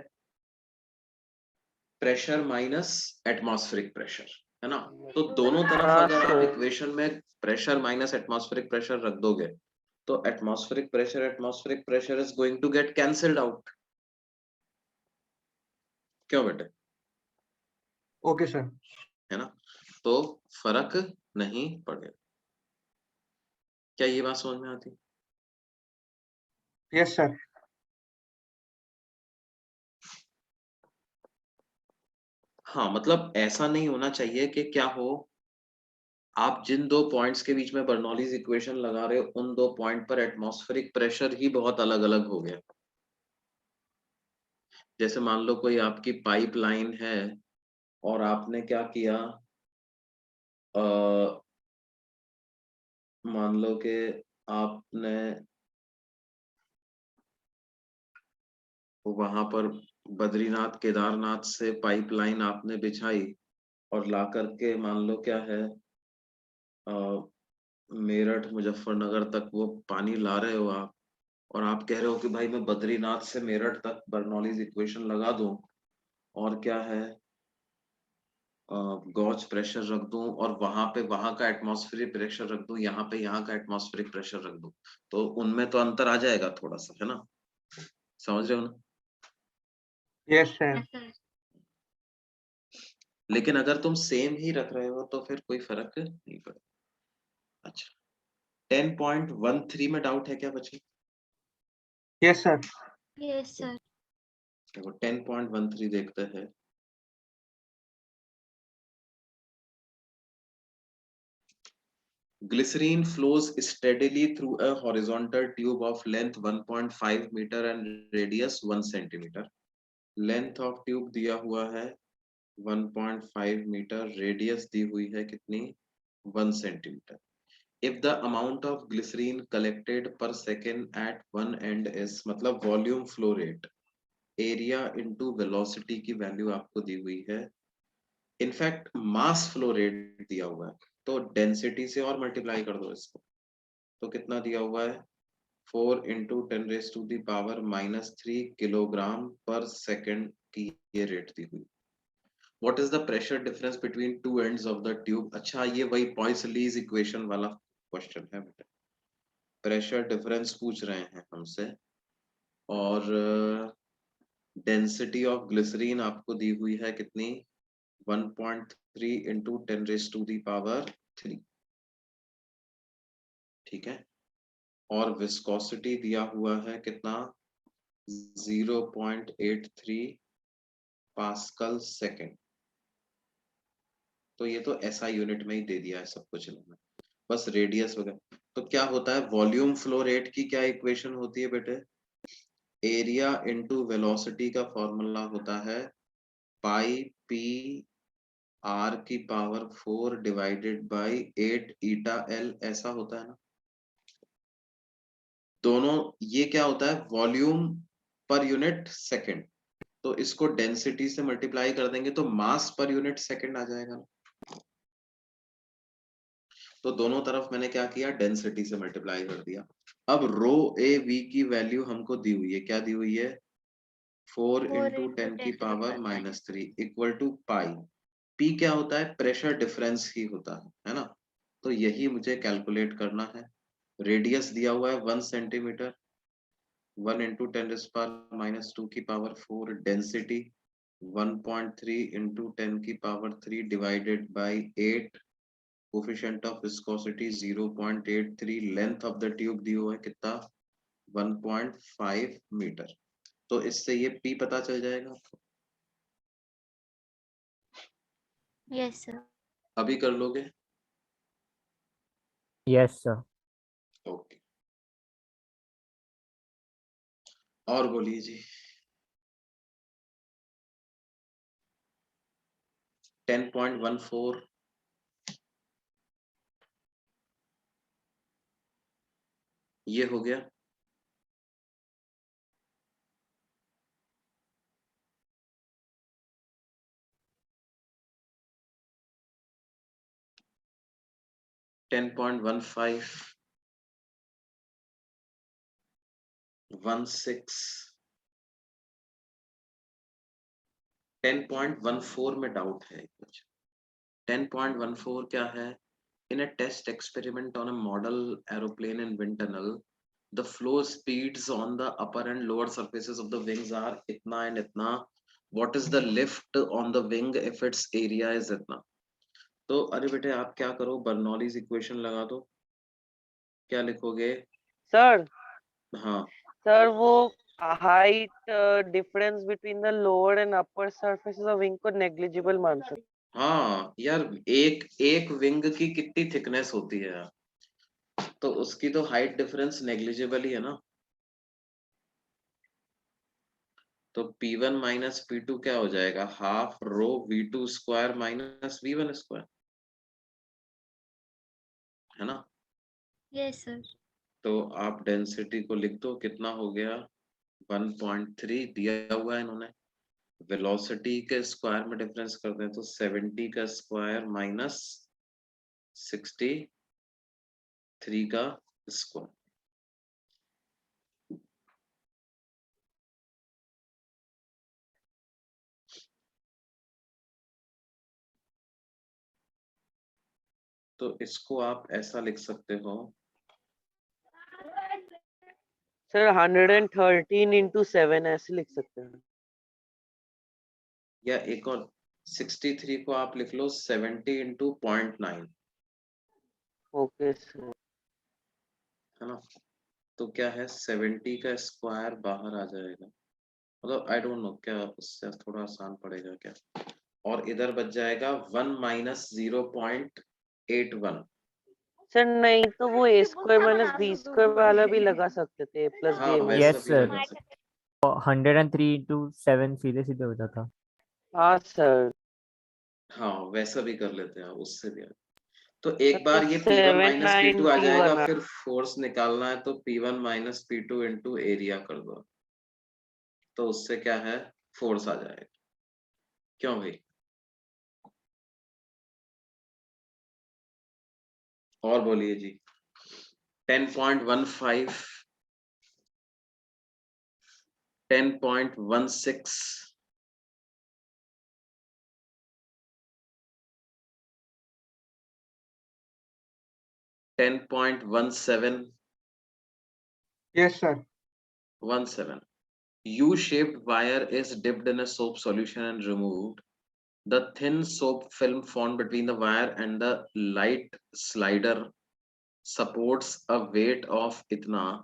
प्रेशर माइनस एटमॉस्फेरिक प्रेशर, है ना। तो दोनों तरफ हाँ अगर आप सर। इक्वेशन में प्रेशर माइनस एटमॉस्फेरिक प्रेशर रख दोगे, तो atmospheric pressure is going to get cancelled out, क्यों बेटे, ओके सर। है ना, तो फर्क नहीं पड़ेगा। क्या ये बात समझ में आती? Yes sir. हाँ, मतलब ऐसा नहीं होना चाहिए कि क्या हो, आप जिन दो पॉइंट्स के बीच में बर्नौलीज इक्वेशन लगा रहे हो, उन दो पॉइंट पर एटमॉस्फेरिक प्रेशर ही बहुत अलग अलग हो गया। जैसे मान लो कोई आपकी पाइपलाइन है और आपने क्या किया, मान लो कि आपने वहां पर बद्रीनाथ केदारनाथ से पाइपलाइन आपने बिछाई और ला करके मान लो क्या है, मेरठ मुजफ्फरनगर तक वो पानी ला रहे हो आप, और आप कह रहे हो कि भाई मैं बद्रीनाथ से मेरठ तक बर्नौलीज इक्वेशन लगा दूं और क्या है, गॉज प्रेशर रख दूं और वहां पे वहां का एटमॉस्फेरिक प्रेशर रख दूं, यहाँ पे यहाँ का एटमॉस्फेरिक प्रेशर रख दूं, तो उनमें तो अंतर आ जाएगा थोड़ा सा, है ना, समझ रहे हो ना। Yes sir. लेकिन अगर तुम सेम ही रख रहे हो तो फिर कोई फर्क नहीं पड़ेगा। अच्छा, 10.13 में डाउट है क्या बच्चे? Yes sir. Yes sir. देखो 10.13 देखते हैं। Glycerine flows steadily through a horizontal tube of length 1.5 meter and radius 1 centimeter. Length of tube दिया हुआ है 1.5 meter, radius दी हुई है कितनी, 1 centimeter. If the amount of glycerine collected per second at one end is, मतलब volume flow rate, area into velocity की value आपको दी हुई है, इनफैक्ट मास फ्लो रेट दिया हुआ है, तो डेंसिटी से और मल्टीप्लाई कर दो इसको, तो कितना दिया हुआ है, 4 × 10⁻³ -3 किलोग्राम पर सेकेंड की ये रेट दी हुई। What is the pressure difference between two ends of the tube? अच्छा ये वही पॉइसलीज इक्वेशन वाला क्वेश्चन है बेटा, प्रेशर डिफरेंस पूछ रहे हैं हमसे, और डेंसिटी ऑफ ग्लिसरीन आपको दी हुई है कितनी, 1.3 इंटू 10⁻³ ठीक है, और विस्कोसिटी दिया हुआ है कितना, 0.83 पास्कल सेकेंड। तो ये तो ऐसा यूनिट में ही दे दिया है सब कुछ इन्होंने, बस रेडियस वगैरह। तो क्या होता है वॉल्यूम फ्लो रेट की क्या इक्वेशन होती है बेटे, एरिया इनटू वेलोसिटी का फॉर्मूला होता है पाई पी आर की power 4 divided by 8 eta L, ऐसा होता है ना। दोनों ये क्या होता है वॉल्यूम पर यूनिट सेकंड, तो इसको डेंसिटी से मल्टीप्लाई कर देंगे तो मास पर यूनिट सेकंड आ जाएगा ना। तो दोनों तरफ मैंने क्या किया, डेंसिटी से मल्टीप्लाई कर दिया। अब रो ए वी की वैल्यू हमको दी हुई है, क्या दी हुई है, 4 इंटू 10 की power -3 equal to pi. P क्या होता है, प्रेशर डिफरेंस ही होता है ना। तो यही मुझे कैलकुलेट करना है। रेडियस दिया हुआ है 1 सेंटीमीटर, 1 इंटू 10⁻² की पावर 4, डेंसिटी 1.3 इंटू 10 की power 3 divided by 8, coefficient of viscosity 0.83, length of the tube दी हुआ है कितना, 1.5 मीटर। तो इससे ये पी पता चल जाएगा आपको, यस सर। अभी कर लोगे? Yes sir. ओके, और बोलिए जी। 10.14 ये हो गया। टेन पॉइंट 15 16 10.14 में डाउट है कुछ। 10.14 क्या है, in a test experiment on a model aeroplane in wind tunnel, the flow speeds on the upper and lower surfaces of the wings are itna and itna. What is the lift on the wing if its area is itna? तो अरे बेटे आप क्या करो, Bernoulli's equation लगा दो। क्या लिखोगे? सर हाँ सर वो height difference between the lower and upper surfaces of wing को नेग्लिजिबल मान सकते। हाँ यार, एक एक विंग की कितनी थिकनेस होती है यार, तो उसकी तो हाइट डिफरेंस नेग्लिजिबल ही है ना। तो P1 माइनस P2 क्या हो जाएगा, half rho V2 square minus V1 square, है ना। Yes sir. तो आप डेंसिटी को लिख दो, कितना हो गया, 1.3 दिया हुआ है इन्होंने। वेलोसिटी के स्क्वायर में डिफरेंस कर दें तो 70 का स्क्वायर माइनस 63 का स्क्वायर। तो इसको आप ऐसा लिख सकते हो, सर 113 इंटू 7 ऐसे लिख सकते हैं। या एक और 63 को आप लिख लो 70 इंटू 0.9, ओके सर। है ना। तो क्या है 70 का स्क्वायर बाहर आ जाएगा, मतलब आई डोंट नो क्या उससे थोड़ा आसान पड़ेगा क्या, और इधर बच जाएगा 1 माइनस 0.81। सर नहीं तो वो ए स्क्वायर माइनस बी स्क्वायर वाला भी लगा सकते थे, प्लस हाँ बी वैसा Yes, भी sir. लगा सकते, 103 into 7 सीधे सीधे हो जाता। हाँ सर। हाँ वैसा भी कर लेते हैं, उससे भी। तो एक तो बार ये P1 माइनस P2 आ 790 जाएगा, बना। फिर फोर्स निकालना है तो P1 minus P2 into area कर दो, तो उससे क्या है फोर्स आ जाएगा। क्यों भाई, और बोलिए जी। 10.15 10.16 10.17. Yes, sir. 17. U-shaped wire is dipped in a soap solution and removed. The thin soap film formed between the wire and the light slider supports a weight of itna.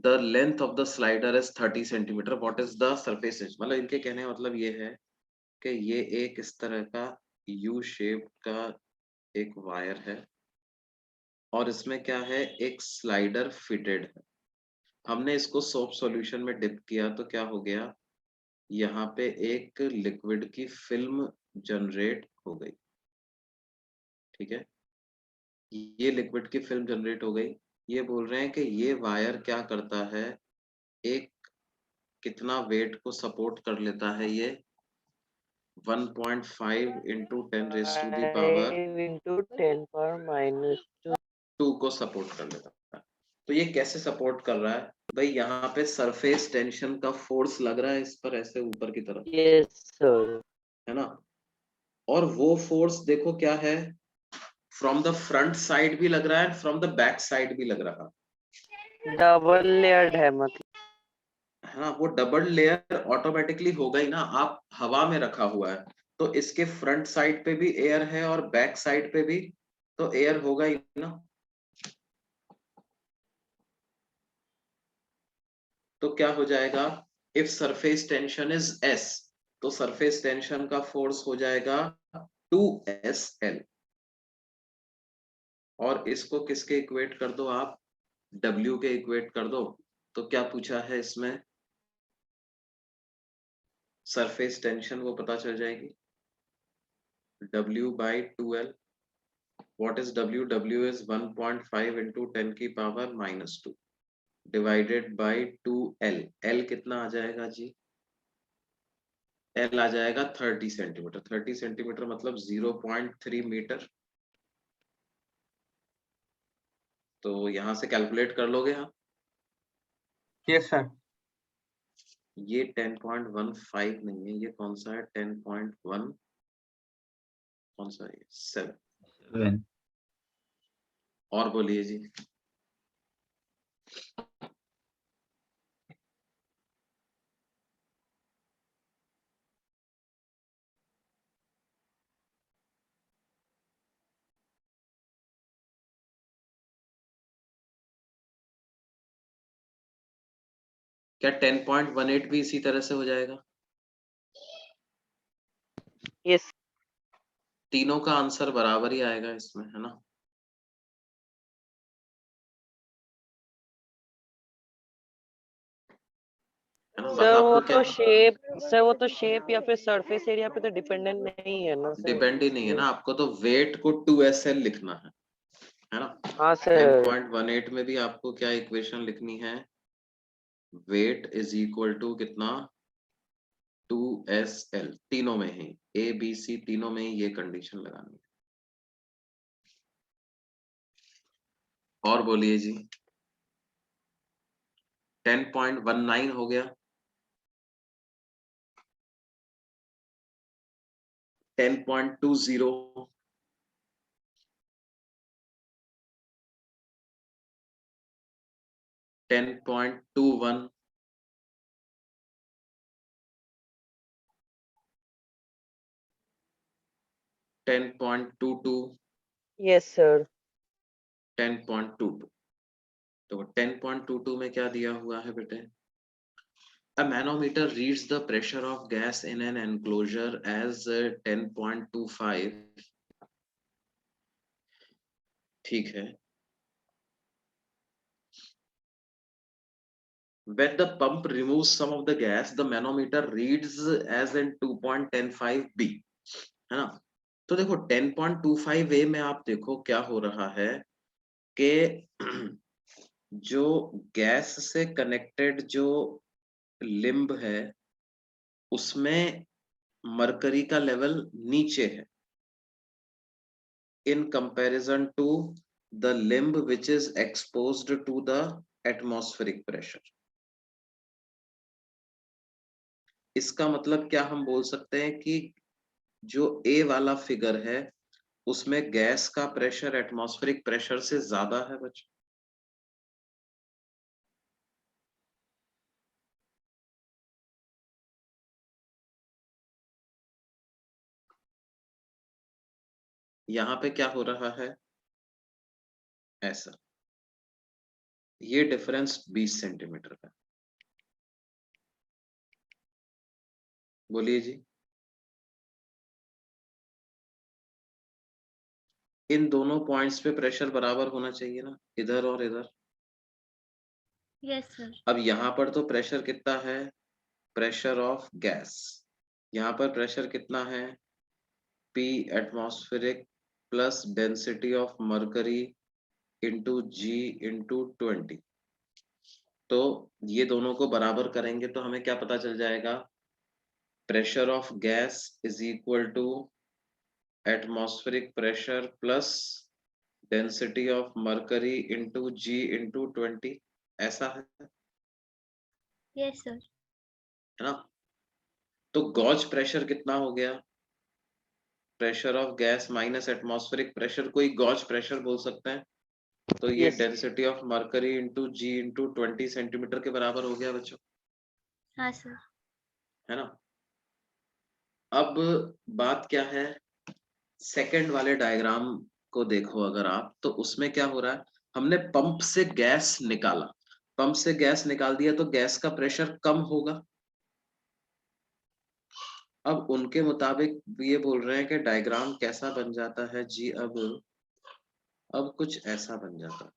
The length of the slider is 30 centimeter. What is the surface edge? मतलब इनके कहने का मतलब ये है कि ये एक इस तरह का U शेप का एक वायर है और इसमें क्या है, एक स्लाइडर फिटेड है. हमने इसको सोप सॉल्यूशन में डिप किया तो क्या हो गया, यहाँ पे एक लिक्विड की फिल्म जनरेट हो गई. ठीक है, ये लिक्विड की फिल्म जनरेट हो गई. ये बोल रहे हैं कि ये वायर क्या करता है, एक कितना वेट को सपोर्ट कर लेता है, ये 1.5 into 10 raised to the power 5 into 10 power minus 2 को सपोर्ट कर लेता है. तो ये कैसे सपोर्ट कर रहा है भाई, यहाँ पे सरफेस टेंशन का फोर्स लग रहा है इस पर ऐसे ऊपर की तरफ, Yes, sir. है ना. और वो फोर्स देखो क्या है, फ्रॉम द फ्रंट साइड भी लग रहा है, फ्रॉम द बैक साइड भी लग रहा है. डबल लेयर्ड है मतलब. हाँ, वो डबल लेयर ऑटोमेटिकली होगा ही ना, आप हवा में रखा हुआ है तो इसके फ्रंट साइड पे भी एयर है और बैक साइड पे भी तो एयर होगा ही ना. तो क्या हो जाएगा, if surface tension is S तो सरफेस टेंशन का फोर्स हो जाएगा 2SL. और इसको किसके इक्वेट कर दो आप, W के इक्वेट कर दो. तो क्या पूछा है इसमें, सरफेस टेंशन वो पता चल जाएगी, W by 2L. What is W? W is 1.5 into 10 की power -2 divided by 2L. L कितना आ जाएगा जी, L आ जाएगा 30 सेंटीमीटर. 30 सेंटीमीटर मतलब 0.3 मीटर. तो यहां से कैलकुलेट कर लोगे आप. Yes, sir. ये 10.15 नहीं है, ये कौन सा है, 10.1 कौन सा है, 7. 7. और बोलिए जी. क्या 10.18 भी इसी तरह से हो जाएगा? Yes. तीनों का आंसर बराबर ही आएगा इसमें, है ना. है ना, बस सर वो आपको तो क्या, शेप, सर वो तो शेप या फिर सरफेस एरिया पे तो डिपेंडेंट नहीं है ना सर. डिपेंड ही नहीं है ना. आपको तो वेट को 2SL लिखना है ना. हाँ सर. 10.18 में भी आपको क्या इक्वेशन लिखनी है, वेट इज इक्वल टू कितना, 2SL. तीनों में ही ABC तीनों में ही ये कंडीशन लगानी है. और बोलिए जी. 10.19 हो गया, 10.20, 10.21, 10.22, Yes, sir. 10.22. तो 10.22 में क्या दिया हुआ है बेटे, a manometer reads the pressure of gas in an enclosure as 10.25. ठीक है. When the pump removes some of the gas, the manometer reads as in 2.15B. है ना. तो देखो 10.25A में आप देखो क्या हो रहा है कि जो गैस से कनेक्टेड जो लिम्ब है उसमें मरकरी का लेवल नीचे है in comparison to the limb which is exposed to the atmospheric pressure. इसका मतलब क्या हम बोल सकते हैं कि जो A वाला फिगर है उसमें गैस का प्रेशर एटमॉस्फेरिक प्रेशर से ज्यादा है बच्चों। यहाँ पे क्या हो रहा है, ऐसा, ये डिफरेंस 20 सेंटीमीटर का। बोलिए जी, इन दोनों पॉइंट्स पे प्रेशर बराबर होना चाहिए ना, इधर और इधर। Yes sir. अब यहाँ पर तो प्रेशर कितना है, प्रेशर ऑफ गैस, यहाँ पर प्रेशर कितना है, P atmospheric plus density of mercury into G into 20। तो ये दोनों को बराबर करेंगे तो हमें क्या पता चल जाएगा, pressure of gas is equal to atmospheric pressure plus density of mercury into G into 20, ऐसा है यस सर। ना। तो गॉज प्रेशर कितना हो गया, pressure of gas minus atmospheric pressure को ही गॉज प्रेशर बोल सकते हैं। तो ये Yes. Density of mercury into G into 20 centimetre के बराबर हो गया बच्चों, हाँ सर। है ना। अब बात क्या है, सेकंड वाले डायग्राम को देखो अगर आप, तो उसमें क्या हो रहा है, हमने पंप से गैस निकाला, पंप से गैस निकाल दिया तो गैस का प्रेशर कम होगा। अब उनके मुताबिक ये बोल रहे हैं कि डायग्राम कैसा बन जाता है जी, अब कुछ ऐसा बन जाता है।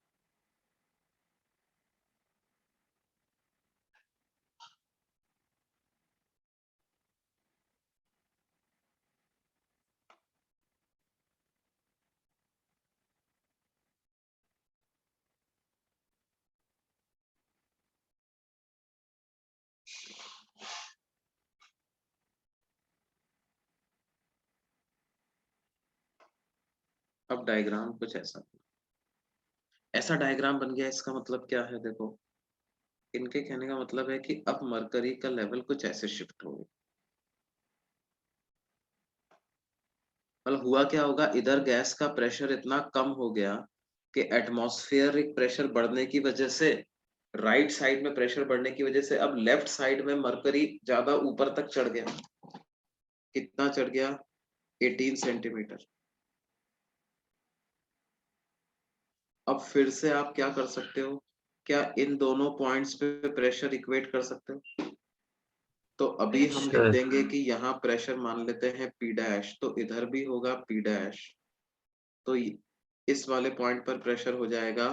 अब डायग्राम कुछ ऐसा डायग्राम बन गया। इसका मतलब क्या है, देखो, इनके कहने का मतलब है कि अब मरकरी का लेवल कुछ ऐसे शिफ्ट हो गया। मतलब हुआ क्या होगा, इधर गैस का प्रेशर इतना कम हो गया कि एटमॉस्फेरिक प्रेशर बढ़ने की वजह से, राइट साइड में प्रेशर बढ़ने की वजह से अब लेफ्ट साइड में मरकरी ज्यादा ऊपर तक चढ़ गया। कितना चढ़ गया, 18 सेंटीमीटर। अब फिर से आप क्या कर सकते हो, क्या इन दोनों पॉइंट्स पे प्रेशर इक्वेट कर सकते हो। तो अभी हम लिख देंगे कि यहाँ प्रेशर मान लेते हैं P डैश, तो इधर भी होगा P डैश। तो इस वाले पॉइंट पर प्रेशर हो जाएगा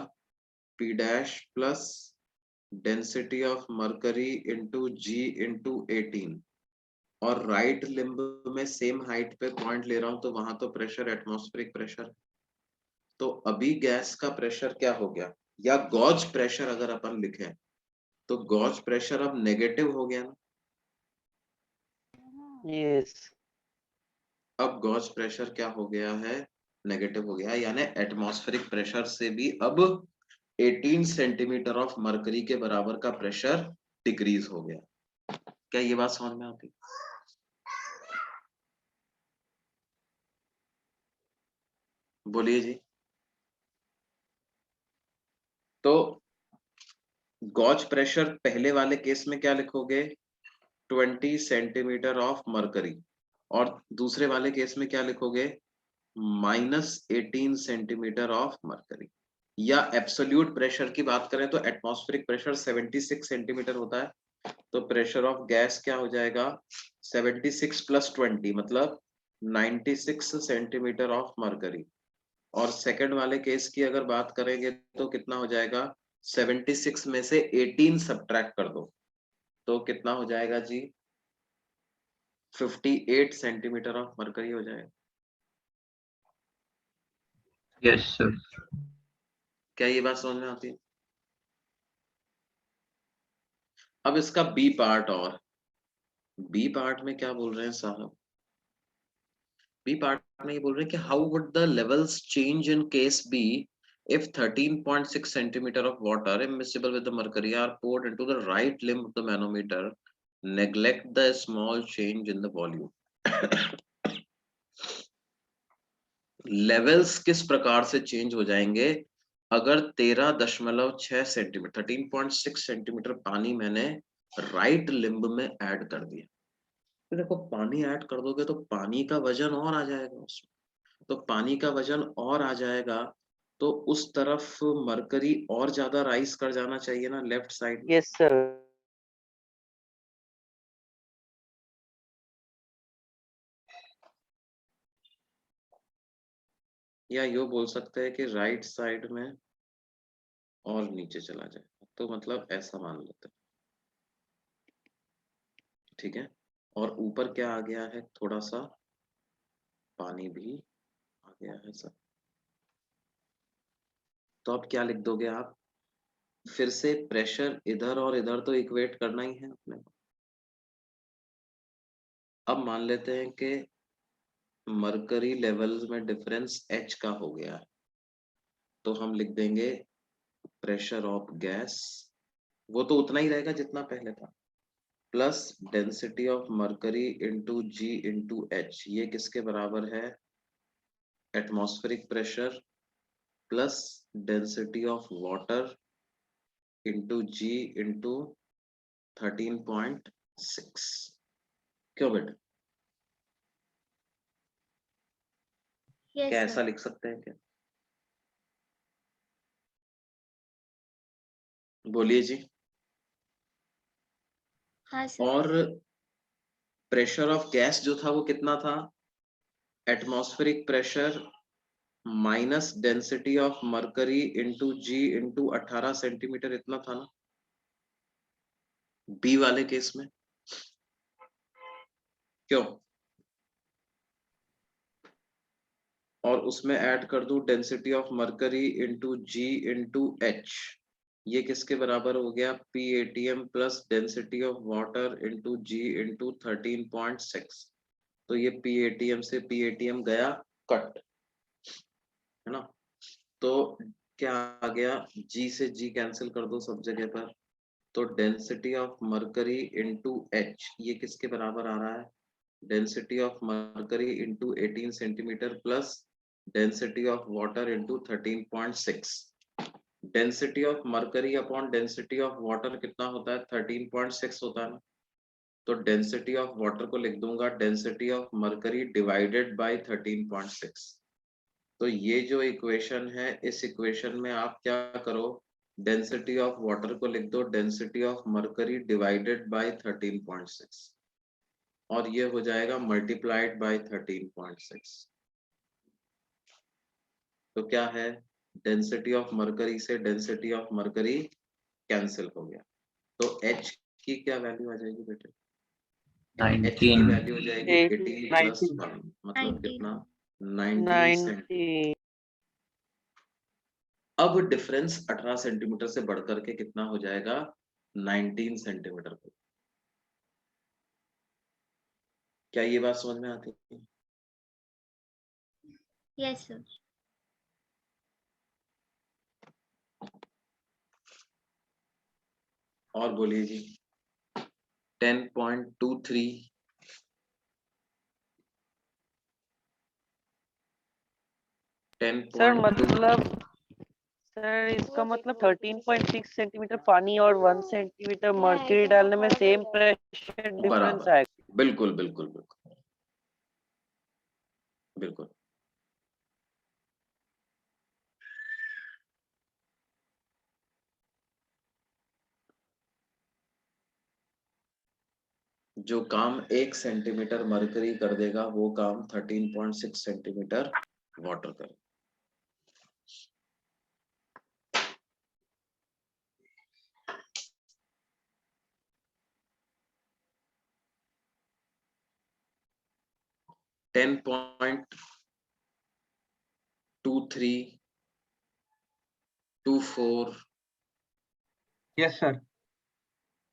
P dash plus density of mercury into G into 18। और राइट लिम्ब में सेम हाइट पे पॉइंट ले रहा हूं तो वहां तो प्रेशर एटमॉस्फेरिक प्रेशर। तो अभी गैस का प्रेशर क्या हो गया, या गॉज प्रेशर अगर अपन लिखें तो गॉज प्रेशर अब नेगेटिव हो गया ना। Yes. अब गॉज प्रेशर क्या हो गया है, नेगेटिव हो गया है, यानी एटमॉस्फेरिक प्रेशर से भी अब 18 सेंटीमीटर ऑफ मरकरी के बराबर का प्रेशर डिक्रीज हो गया। क्या ये बात समझ में आती, बोलिए जी। तो गॉज प्रेशर पहले वाले केस में क्या लिखोगे, 20 सेंटीमीटर ऑफ मरकरी, और दूसरे वाले केस में क्या लिखोगे, -18 सेंटीमीटर ऑफ मरकरी। या एब्सोल्यूट प्रेशर की बात करें तो एटमॉस्फेरिक प्रेशर 76 सेंटीमीटर होता है, तो प्रेशर ऑफ गैस क्या हो जाएगा, 76 प्लस 20 मतलब 96 सेंटीमीटर ऑफ मरकरी। और सेकंड वाले केस की अगर बात करेंगे तो कितना हो जाएगा, 76 में से 18 सब्ट्रैक्ट कर दो तो कितना हो जाएगा जी, 58 सेंटीमीटर ऑफ मरकरी हो जाएगा। Yes sir. क्या ये बात समझ में आती है। अब इसका बी पार्ट, और बी पार्ट में क्या बोल रहे हैं साहब, बी पार्ट में ये बोल रहे हैं कि how would the levels change in case B if 13.6 centimeter of water immiscible with the mercury are poured into the right limb of the manometer, neglect the small change in the volume। Levels किस प्रकार से change हो जाएंगे अगर 13.6 centimetre 13.6 centimetre पानी मैंने right limb में add कर दिया। तो देखो पानी ऐड कर दोगे तो पानी का वजन और आ जाएगा उसमें, तो पानी का वजन और आ जाएगा तो उस तरफ मरकरी और ज्यादा राइज कर जाना चाहिए ना लेफ्ट साइड में। Yes sir. या यो बोल सकते हैं कि राइट साइड में और नीचे चला जाएगा, तो मतलब ऐसा मान लेते हैं, ठीक है। और ऊपर क्या आ गया है, थोड़ा सा पानी भी आ गया है सर। तो अब क्या लिख दोगे आप, फिर से प्रेशर इधर और इधर तो इक्वेट करना ही है अपने को। अब मान लेते हैं कि मरकरी लेवल्स में डिफरेंस H का हो गया है, तो हम लिख देंगे प्रेशर ऑफ गैस, वो तो उतना ही रहेगा जितना पहले था, plus density of mercury into G into H, ये किसके बराबर है, atmospheric pressure plus density of water into G into 13.6। क्यों बेटा, Yes, क्या sir. ऐसा लिख सकते हैं क्या, बोलिए जी। हाँ सर. और प्रेशर ऑफ गैस जो था वो कितना था, atmospheric pressure minus density of mercury into G into 18 centimetre, इतना था ना बी वाले केस में। क्यों, और उसमें ऐड कर दूं density of mercury into G into H, ये किसके बराबर हो गया, PATM plus density of water into G into 13.6। तो ये PATM से PATM गया कट, है ना। तो क्या आ गया, G से G कैंसिल कर दो सब जगह पर, तो density of mercury into H ये किसके बराबर आ रहा है, density of mercury into 18 centimetre plus density of water into 13.6। Density of mercury upon density of water कितना होता है, 13.6 होता है ना। तो डेंसिटी ऑफ वाटर को लिख दूंगा density of mercury divided by 13.6। तो ये जो इक्वेशन है, इस इक्वेशन में आप क्या करो, डेंसिटी ऑफ वाटर को लिख दो density of mercury divided by 13.6, और ये हो जाएगा मल्टीप्लाइड बाय 13.6। तो क्या है, डेंसिटी ऑफ मरकरी से डेंसिटी ऑफ मरकरी कैंसिल हो गया, तो H की क्या वैल्यू आ जाएगी बेटे, H की 19. वैल्यू हो जाएगी 18 प्लस 1, मतलब 19. कितना, 19 सेंटीमीटर। 90। अब डिफरेंस 18 सेंटीमीटर से बढ़कर के कितना हो जाएगा, 19 सेंटीमीटर को। क्या ये बात समझ में आती है, Yes, sir. और बोलिए जी। 10.23 सर 10.2 मतलब सर इसका मतलब 13.6 सेंटीमीटर पानी और 1 सेंटीमीटर मर्क्यूरी डालने में सेम प्रेशर डिफरेंस बराबर, आएगा। बिल्कुल बिल्कुल बिल्कुल बिल्कुल। जो काम 1 सेंटीमीटर मरकरी कर देगा वो काम 13.6 सेंटीमीटर वाटर करे। Ten point 23 24 yes sir.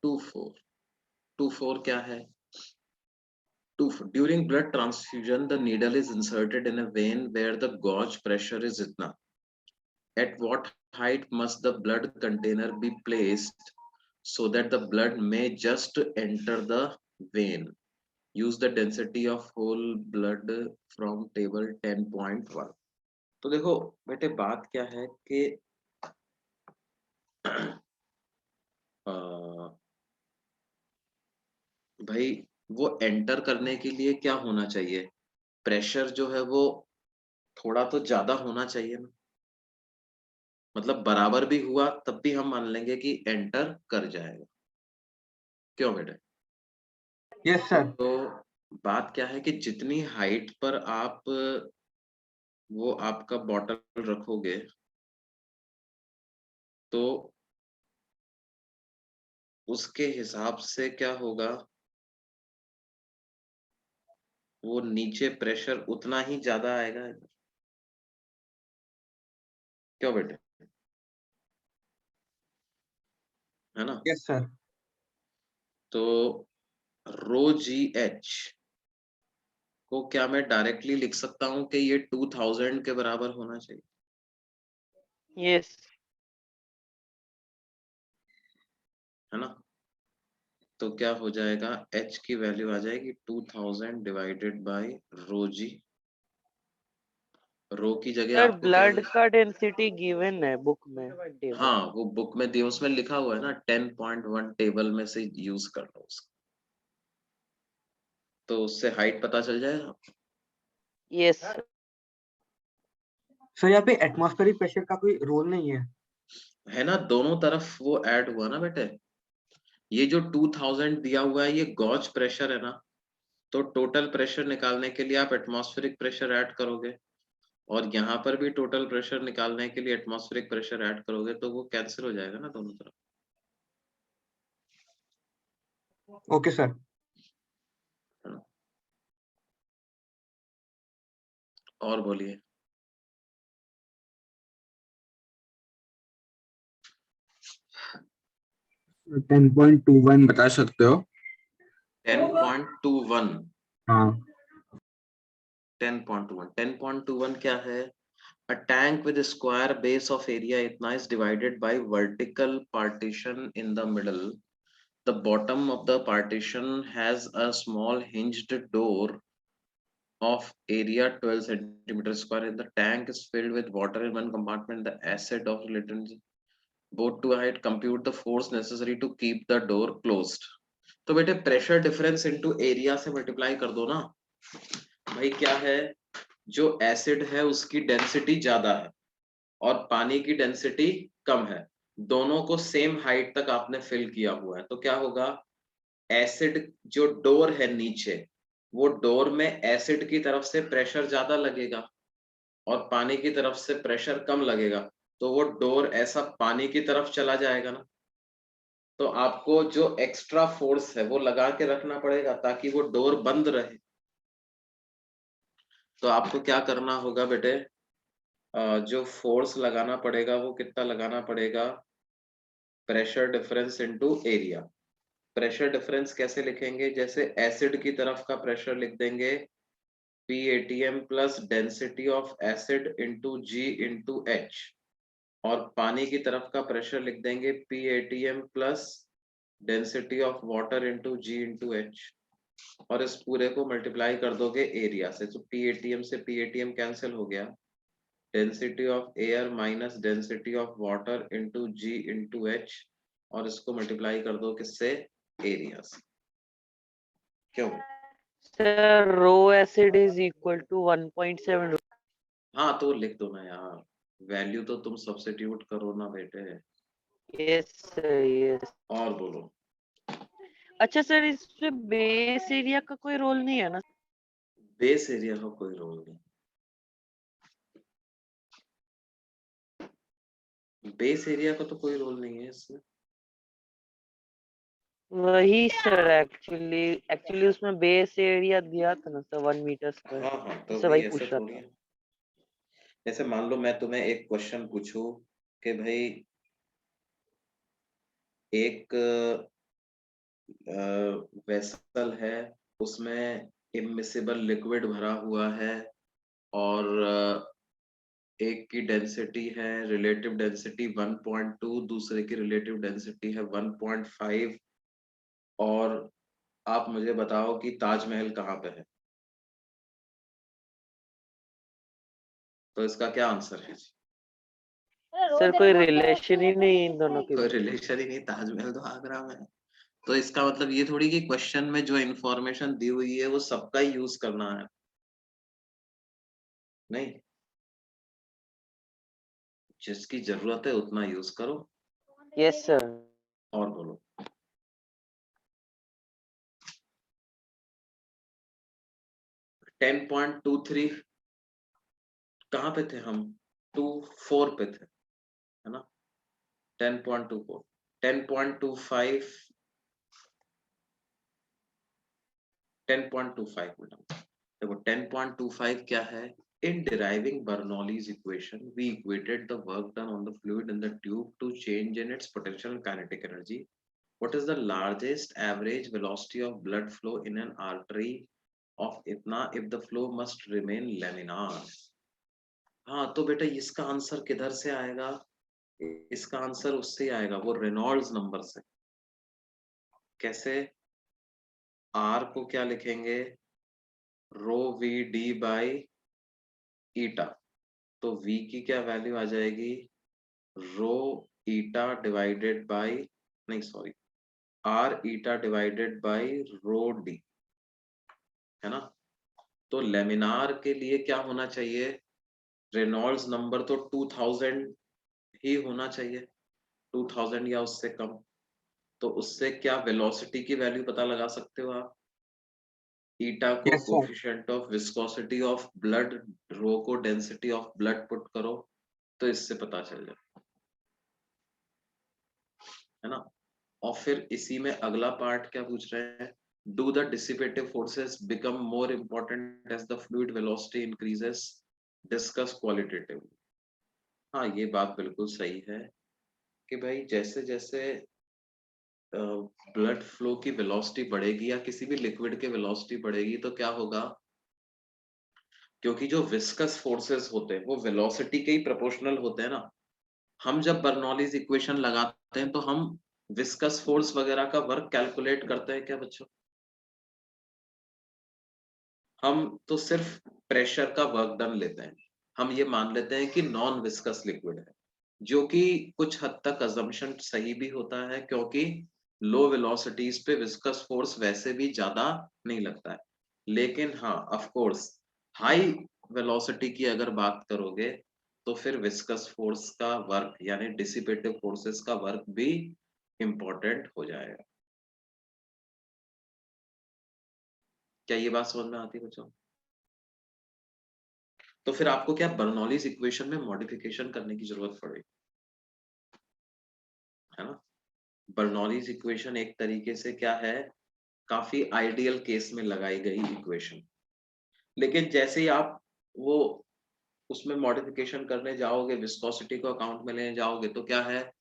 24 क्या है, during blood transfusion the needle is inserted in a vein where the gauge pressure is itna, at what height must the blood container be placed so that the blood may just enter the vein, use the density of whole blood from table 10.1। तो देखो बेटे बात क्या है कि भाई वो enter करने के लिए क्या होना चाहिए, प्रेशर जो है वो थोड़ा तो ज्यादा होना चाहिए ना, मतलब बराबर भी हुआ तब भी हम मान लेंगे कि एंटर कर जाएगा, क्यों बेटे? Yes sir. तो बात क्या है कि जितनी हाइट पर आप वो आपका बॉटल रखोगे तो उसके हिसाब से क्या होगा, वो नीचे प्रेशर उतना ही ज्यादा आएगा, क्यों बेटे? है ना? Yes sir. तो रो जी एच को क्या मैं डायरेक्टली लिख सकता हूं कि ये 2000 के बराबर होना चाहिए? यस। है ना? तो क्या हो जाएगा, h की वैल्यू आ जाएगी 2000 डिवाइडेड बाय रो जी। रो की जगह सर आपको क्या ब्लड का डेंसिटी गिवन है बुक में टेबल। हाँ वो बुक में दिया, उसमें लिखा हुआ है ना 10.1 टेबल में से यूज कर लो उसको, तो उससे हाइट पता चल जाएगा। यस। सर यहाँ पे एटमॉस्फेरिक प्रेशर का कोई रोल नहीं है ना, दोनों तरफ वो ऐड हुआ ना बेटे, ये जो 2000 दिया हुआ है ये गॉज प्रेशर है ना, तो टोटल प्रेशर निकालने के लिए आप एटमॉस्फेरिक प्रेशर ऐड करोगे, और यहाँ पर भी टोटल प्रेशर निकालने के लिए एटमॉस्फेरिक प्रेशर ऐड करोगे, तो वो कैंसिल हो जाएगा ना दोनों तरफ। Okay sir. है ना? और बोलिए। 10.21 बता सकते हो? 10.21 हाँ 10.21 क्या है? A tank with a square base of area इतना is divided by vertical partition in the middle. The bottom of the partition has a small hinged door of area 12 centimeters square, and the tank is filled with water in one compartment. The acid of related both to height, compute the force necessary to keep the door closed. तो बेटे pressure difference into area से multiply कर दो ना। भाई क्या है, जो एसिड है उसकी डेंसिटी ज्यादा है और पानी की डेंसिटी कम है, दोनों को सेम हाइट तक आपने फिल किया हुआ है, तो क्या होगा, एसिड जो डोर है नीचे, वो डोर में एसिड की तरफ से प्रेशर ज्यादा लगेगा और पानी की तरफ से प्रेशर कम लगेगा, तो वो डोर ऐसा पानी की तरफ चला जाएगा ना, तो आपको जो एक्स्ट्रा फोर्स है वो लगा के रखना पड़ेगा ताकि वो डोर बंद रहे। तो आपको क्या करना होगा बेटे, जो फोर्स लगाना पड़ेगा वो कितना लगाना पड़ेगा, pressure difference into area. Pressure difference कैसे लिखेंगे, जैसे एसिड की तरफ का प्रेशर लिख देंगे PATM plus density of acid into G into H, और पानी की तरफ का प्रेशर लिख देंगे PATM plus density of water into G into H, और इस पूरे को मल्टीप्लाई कर दोगे एरिया से, तो PATM से PATM कैंसिल हो गया, density of air minus density of water into G into H, और इसको मल्टीप्लाई कर दो किससे, एरिया से, क्यों? Sir rho acid is equal to 1.7। हाँ तो लिख दो ना यार, वैल्यू तो तुम सब्स्टिट्यूट करो ना बेटे। Yes sir yes. और बोलो। अच्छा सर इसमें बेस एरिया का कोई रोल नहीं है ना? बेस एरिया का कोई रोल नहीं, बेस एरिया का तो कोई रोल नहीं है इसमें। वही सर एक्चुअली उसमें बेस एरिया दिया था ना सर 1 मीटर स्क्वायर, हाँ तो इससे भाई वही ऐसे पूछ रहा थोड़ी था। है, जैसे मान लो मैं तुम्हें एक क्वेश्चन पूछूं कि भाई एक वेसल है, उसमें इमिसिबल लिक्विड भरा हुआ है, और एक की डेंसिटी है रिलेटिव डेंसिटी 1.2, दूसरे की रिलेटिव डेंसिटी है 1.5, और आप मुझे बताओ कि ताजमहल कहाँ पे है, तो इसका क्या आंसर है? सर कोई रिलेशन ही नहीं इन दोनों के कोई बीच। रिलेशन ही नहीं, ताजमहल तो आगरा में है। तो इसका मतलब ये थोड़ी कि क्वेश्चन में जो इंफॉर्मेशन दी हुई है वो सबका ही यूज करना है, नहीं, जिसकी जरूरत है उतना यूज करो। Yes sir. और बोलो। टेन पॉइंट टू थ्री कहाँ पे थे हम? 24 पे थे, है ना? 10.24, 10.25, 10.25 मिनट। देखो 10.25 क्या है? In deriving Bernoulli's equation, we equated the work done on the fluid in the tube to change in its potential kinetic energy. What is the largest average velocity of blood flow in an artery of इतना if the flow must remain laminar? हाँ तो बेटा इसका answer किधर से आएगा? इसका answer उससे ही आएगा, वो रेनॉल्ड्स नंबर से। कैसे? आर को क्या लिखेंगे? Rho we D by eta. तो v की क्या वैल्यू आ जाएगी? रो ईटा डिवाइडेड बाई, नहीं sorry, R eta divided by rho D, है ना? तो लेमिनार के लिए क्या होना चाहिए? रेनॉल्ड्स नंबर तो 2000 ही होना चाहिए, 2000 या उससे कम। तो उससे क्या वेलोसिटी की वैल्यू पता लगा सकते हो आप? ईटा को Yes, sir. Coefficient of viscosity of blood, rho को डेंसिटी ऑफ ब्लड पुट करो तो इससे पता चल जाए, है ना? और फिर इसी में अगला पार्ट क्या पूछ रहे हैं? Do the dissipative forces become more important as the fluid velocity increases? Discuss qualitatively. हाँ ये बात बिल्कुल सही है कि भाई जैसे जैसे ब्लड फ्लो की वेलोसिटी बढ़ेगी या किसी भी लिक्विड की वेलोसिटी बढ़ेगी तो क्या होगा? क्योंकि जो विस्कस फोर्सेस होते हैं वो वेलोसिटी के ही प्रोपोर्शनल होते हैं ना। हम जब बर्नौलीज इक्वेशन लगाते हैं तो हम विस्कस फोर्स वगैरह का वर्क कैलकुलेट करते हैं क्या बच्चों? हम तो सिर्फ प्रेशर का वर्क डन लेते हैं। हम ये मान लेते हैं कि नॉन विस्कस लिक्विड है, जो कि कुछ हद तक अजम्पशन सही भी होता है क्योंकि लो वेलोसिटीज पे विस्कस फोर्स वैसे भी ज्यादा नहीं लगता है। लेकिन हाँ ऑफ कोर्स हाई वेलोसिटी की अगर बात करोगे तो फिर विस्कस फोर्स का वर्क यानी डिसिपेटिव फोर्सेस का वर्क भी इंपॉर्टेंट हो जाएगा। क्या ये बात समझ में आती है बच्चों? तो फिर आपको क्या बर्नौलीज इक्वेशन में मॉडिफिकेशन करने की जरूरत पड़ेगी, है ना? बर्नौलीज इक्वेशन एक तरीके से क्या है, काफी आइडियल केस में लगाई गई इक्वेशन। लेकिन जैसे ही आप वो उसमें मॉडिफिकेशन करने जाओगे, विस्कोसिटी को अकाउंट में लेने जाओगे तो क्या है,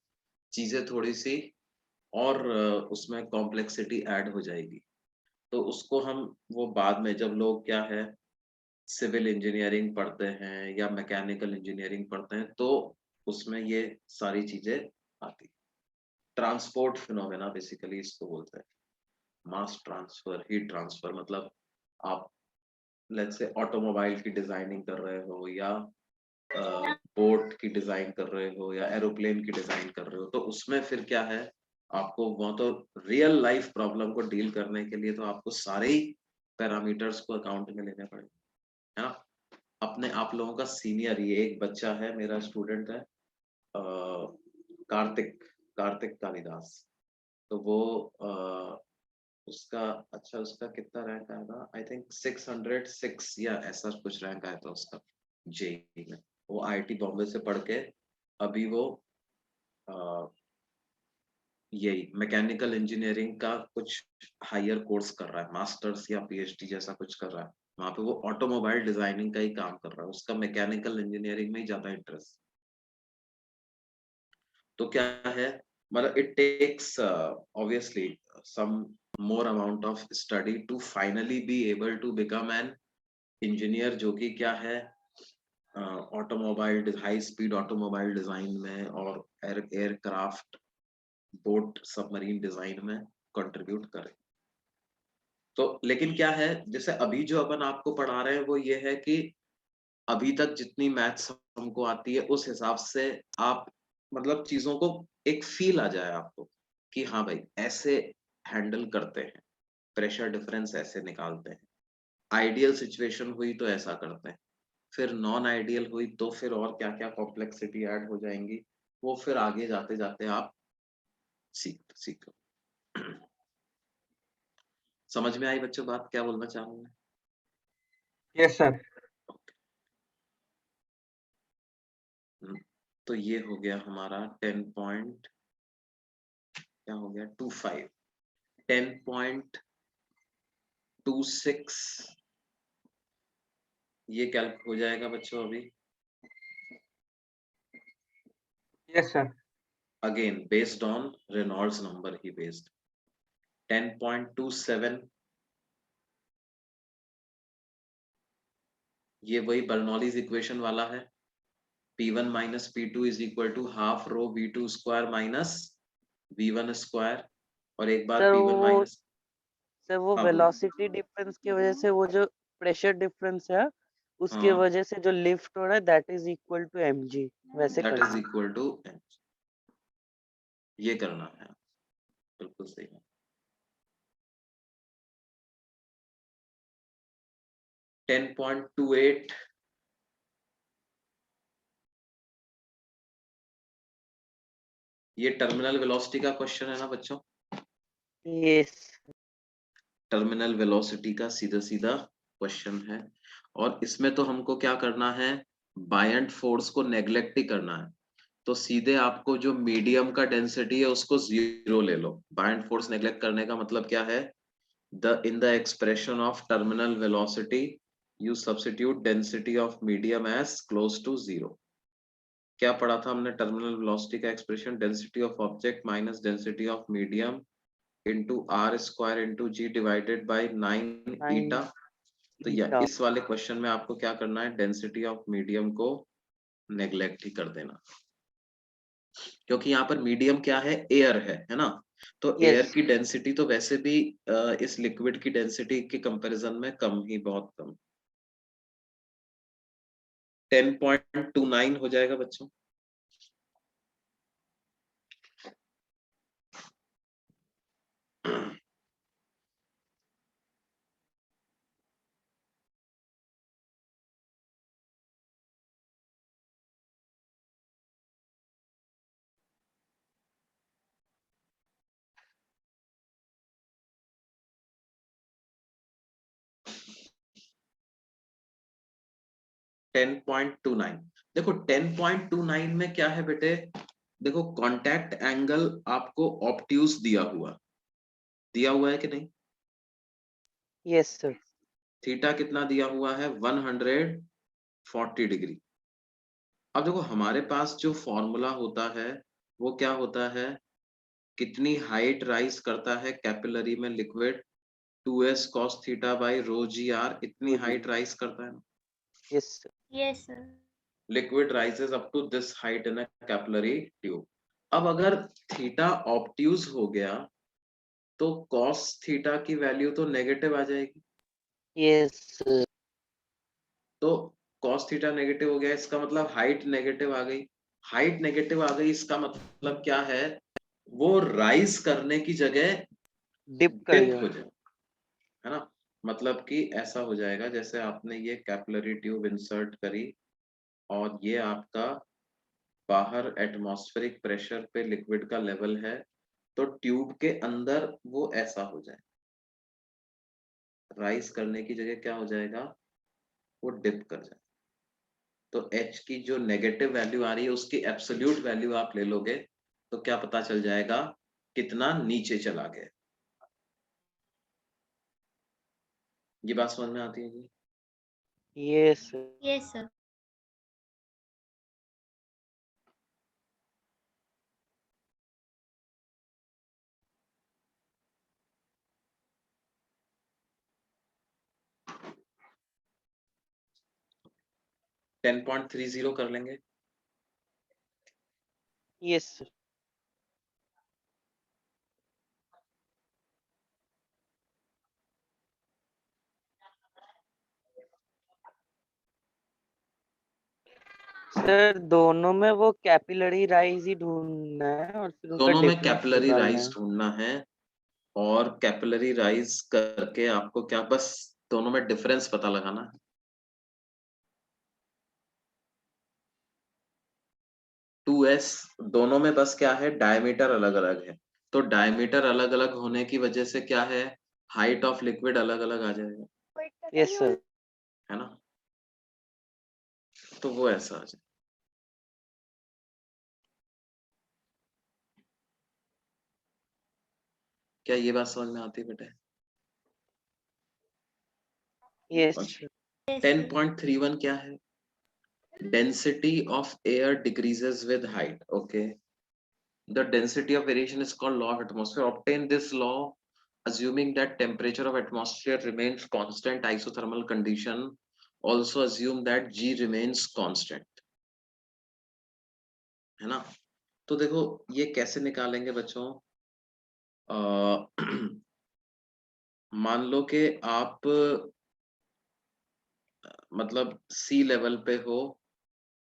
चीजें थोड़ी सी और उसमें कॉम्प्लेक्सिटी ऐड हो जाएगी। तो उसको हम वो बाद में जब लोग क्या है सिविल इंजीनियरिंग पढ़ते हैं या मैकेनिकल इंजीनियरिंग पढ़ते हैं तो उसमें ये सारी चीजें आती। ट्रांसपोर्ट फिनोमेना बेसिकली इसको बोलते हैं, मास ट्रांसफर, हीट ट्रांसफर। मतलब आप लेट्स से ऑटोमोबाइल की डिजाइनिंग कर रहे हो या बोट की डिजाइन कर रहे हो या एरोप्लेन की डिजाइन कर रहे हो तो उसमें फिर क्या है, आपको वो तो रियल लाइफ प्रॉब्लम को डील करने के लिए तो आपको सारे ही पैरामीटर्स को अकाउंट में लेने पड़ेंगे, है ना? अपने आप लोगों का सीनियर ये एक बच्चा है, मेरा स्टूडेंट है, कार्तिक, कार्तिक कालिदास। तो वो उसका अच्छा उसका कितना रैंक आया था? आई थिंक 606 या ऐसा कुछ रैंक आया था उसका जेईई में। वो आईआईटी बॉम्बे से पढ़ के अभी वो यही मैकेनिकल इंजीनियरिंग का कुछ हायर कोर्स कर रहा है, मास्टर्स या पीएचडी जैसा कुछ कर रहा है। वहां पे वो ऑटोमोबाइल डिजाइनिंग का ही काम कर रहा है, उसका मैकेनिकल इंजीनियरिंग में ही ज्यादा इंटरेस्ट। तो क्या है, मतलब it takes obviously some more amount of study to finally be able to become an engineer, जो कि क्या है automobile high speed automobile design में और एयरक्राफ्ट बोट सबमरीन डिजाइन में कंट्रीब्यूट करे। तो लेकिन क्या है, जैसे अभी जो अपन आपको पढ़ा रहे हैं वो ये है कि अभी तक जितनी मैथ्स हमको आती है उस हिसाब से आप मतलब चीजों को एक फील आ जाए आपको कि हाँ भाई ऐसे हैंडल करते हैं, प्रेशर डिफरेंस ऐसे निकालते हैं, आइडियल सिचुएशन हुई तो ऐसा करते हैं, फिर नॉन आइडियल हुई तो फिर और क्या क्या कॉम्प्लेक्सिटी ऐड हो जाएंगी, वो फिर आगे जाते जाते आप सीखो। समझ में आई बच्चों बात क्या बोलना चाह रहा हूँ मैं? Yes sir. तो ये हो गया हमारा 10 पॉइंट क्या हो गया 25 10.26 ये कैल्क हो जाएगा बच्चों अभी। Yes sir. Again based on Reynolds number ही बेस्ड 10.27 ये वही बर्नौलीज इक्वेशन वाला है, P1 minus P2 is equal to half rho V2 square minus V1 square, और एक बार सर P1 वो माइनस सर वो हाँ बोलो वेलोसिटी डिफरेंस की वजह से वो जो प्रेशर डिफरेंस है उसके हाँ वजह से जो लिफ्ट हो रहा है that is equal to mg वैसे दैट कर इज इक्वल टू ये करना है, बिल्कुल सही है। 10.28 ये टर्मिनल वेलोसिटी का क्वेश्चन है ना बच्चों, यस टर्मिनल वेलोसिटी का सीधा सीधा क्वेश्चन है, और इसमें तो हमको क्या करना है, बायंट फोर्स को नेग्लेक्ट ही करना है, तो सीधे आपको जो मीडियम का डेंसिटी है उसको 0 ले लो। बायंट फोर्स नेग्लेक्ट करने का मतलब क्या है, in the expression of terminal velocity you substitute density of medium as close to 0। क्या पढ़ा था हमने टर्मिनल वेलोसिटी का expression, density of object minus density of medium into R square into G divided by 9 eta. तो या ईटा इस वाले question में आपको क्या करना है, डेंसिटी ऑफ मीडियम को नेग्लेक्ट ही कर देना, क्योंकि यहाँ पर मीडियम क्या है, एयर है ना, तो एयर यस की डेंसिटी तो वैसे भी इस लिक्विड की डेंसिटी के कंपैरिजन में कम ही, बहुत कम। 10.29 हो जाएगा बच्चों। टेन पॉइंट टू नाइन, देखो 10.29 में क्या है बेटे, देखो कांटेक्ट एंगल आपको ऑब्ट्यूज दिया हुआ है कि नहीं, यस सर थीटा कितना दिया हुआ है 140 डिग्री। अब देखो हमारे पास जो फॉर्मूला होता है वो क्या होता है, कितनी हाइट राइज करता है कैपिलरी में liquid, 2s cos theta by rho G R, इतनी हाइट राइज करता है, yes Yes, sir. liquid rises up to this height in a capillary tube। अब अगर थीटा ऑब्ट्यूज हो गया तो cos थीटा की वैल्यू तो नेगेटिव आ जाएगी, यस तो cos थीटा नेगेटिव हो गया, इसका मतलब हाइट नेगेटिव आ गई, हाइट नेगेटिव आ गई, इसका मतलब क्या है, वो राइज करने की जगह डिप डिप करेगा हो जाए, है ना, मतलब कि ऐसा हो जाएगा जैसे आपने ये कैपिलरी ट्यूब इंसर्ट करी और ये आपका बाहर एटमॉस्फेरिक प्रेशर पे लिक्विड का लेवल है, तो ट्यूब के अंदर वो ऐसा हो जाए, राइज करने की जगह क्या हो जाएगा, वो डिप कर जाए, तो H की जो नेगेटिव वैल्यू आ रही है उसकी एब्सोल्यूट वैल्यू आप ले लोगे तो क्या पता चल जाएगा कितना नीचे चला गया। ये बात समझ में आती है जी? Yes Yes, sir. 10.30 कर लेंगे। यस सर दोनों में वो कैपिलरी राइज ही ढूंढना है और फिर उनका दोनों में डिफरेंस कैपिलरी निकालना राइज है। ढूंढना है और कैपिलरी राइज करके आपको क्या बस दोनों में डिफरेंस पता लगाना है। 2s दोनों में बस क्या है, डायमीटर अलग अलग है, तो डायमीटर अलग अलग होने की वजह से क्या है, हाइट ऑफ लिक्विड अलग अलग आ जाएगा, यस सर। है ना, तो वो ऐसा आ जाए। क्या ये बात समझ में आती है बेटे? यस अच्छा, Yes, sir. 10.31 क्या है, density of air decreases with height. Okay, the density of variation is called law of atmosphere. Obtain this law assuming that temperature of atmosphere remains constant. Isothermal condition also assume that G remains constant, है ना। तो देखो ये कैसे निकालेंगे बच्चों, मान लो कि आप मतलब सी लेवल पे हो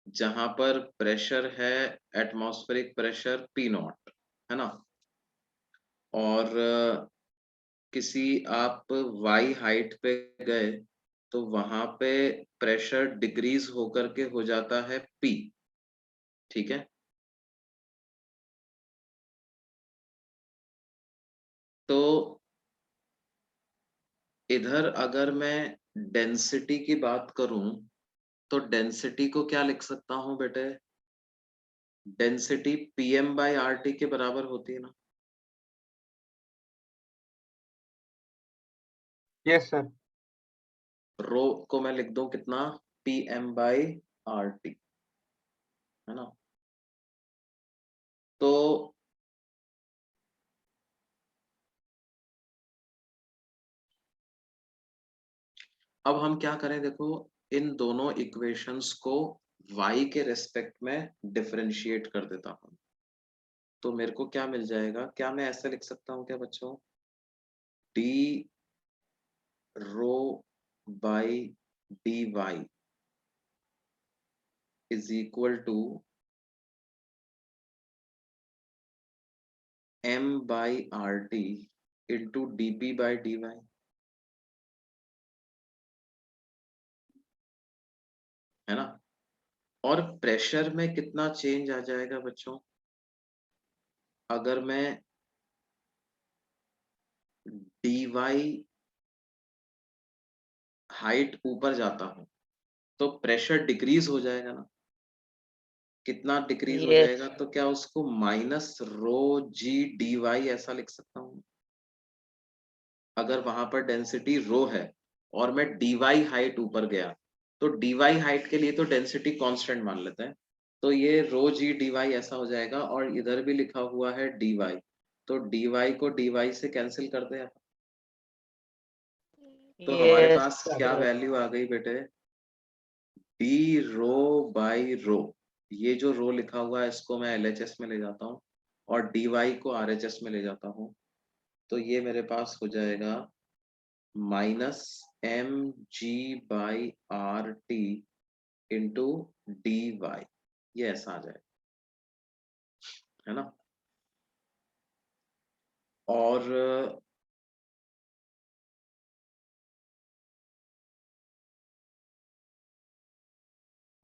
जहां पर प्रेशर है एटमॉस्फेरिक प्रेशर पी नॉट, है ना, और किसी आप वाई हाइट पे गए तो वहां पे प्रेशर डिक्रीज होकर के हो जाता है पी, ठीक है। तो इधर अगर मैं डेंसिटी की बात करूं तो डेंसिटी को क्या लिख सकता हूं बेटे, density PM by R T के बराबर होती है ना। Yes sir. रो को मैं लिख दूं कितना, P M by R T, है ना। तो अब हम क्या करें, देखो इन दोनों इक्वेशंस को y के रेस्पेक्ट में डिफरेंशिएट कर देता हूं, तो मेरे को क्या मिल जाएगा, क्या मैं ऐसा लिख सकता हूं क्या बच्चों, D rho by D Y is equal to m by R T into D P by D Y, है ना। और प्रेशर में कितना चेंज आ जाएगा बच्चों, अगर मैं डी वाई हाइट ऊपर जाता हूं तो प्रेशर डिक्रीज हो जाएगा ना, कितना डिक्रीज हो यस जाएगा, तो क्या उसको minus rho G D Y ऐसा लिख सकता हूँ। अगर वहां पर डेंसिटी रो है और मैं डी वाई हाइट ऊपर गया तो डी वाई हाइट के लिए तो डेंसिटी कांस्टेंट मान लेते हैं, तो ये रो जी डी वाई ऐसा हो जाएगा, और इधर भी लिखा हुआ है डी वाई, तो डी वाई को डी वाई से कैंसिल कर दे, तो हमारे यस पास क्या वैल्यू आ गई बेटे, डी रो बाई रो, ये जो रो लिखा हुआ है इसको मैं एलएचएस में ले जाता हूँ और डी वाई को आरएचएस में ले जाता हूँ, तो ये मेरे पास हो जाएगा minus M G by R T into D Y, ये ऐसा आ जाएगा, है ना। और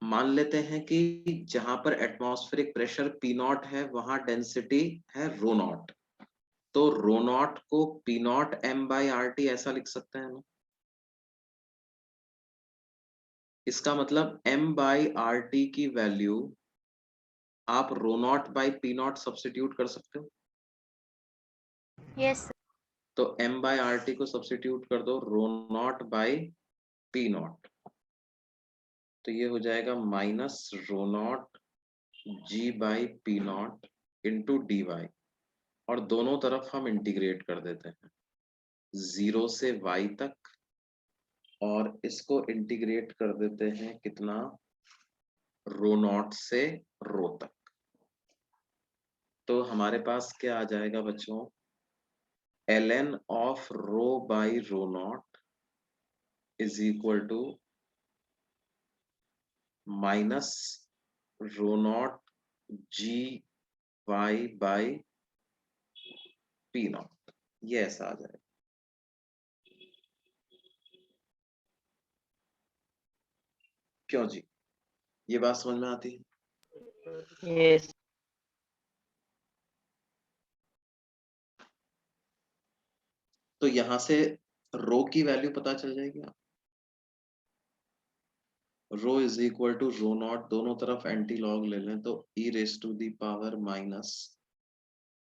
मान लेते हैं कि जहां पर एटमॉस्फेरिक प्रेशर पी नॉट है वहां डेंसिटी है रो नॉट, तो रो नॉट को P nought M by R T ऐसा लिख सकते हैं ना। इसका मतलब m बाई आर टी की वैल्यू आप rho nought by P nought substitute कर सकते हो, Yes, sir. तो m बाई आर टी को सब्सटीट्यूट कर दो rho nought by P nought, तो ये हो जाएगा minus rho not g by P nought into D y, और दोनों तरफ हम इंटीग्रेट कर देते हैं 0 से y तक, और इसको इंटीग्रेट कर देते हैं कितना, रो नॉट से रो तक, तो हमारे पास क्या आ जाएगा बच्चों, ln of rho by rho naught is equal to minus rho not ji Y by P naught, ये ऐसा आ जाएगा। क्यों जी, ये बात समझ में आती है? यस तो यहां से रो की वैल्यू पता चल जाएगी आप, rho is equal to rho nought, दोनों तरफ एंटी लॉग ले लें तो e raise to the power minus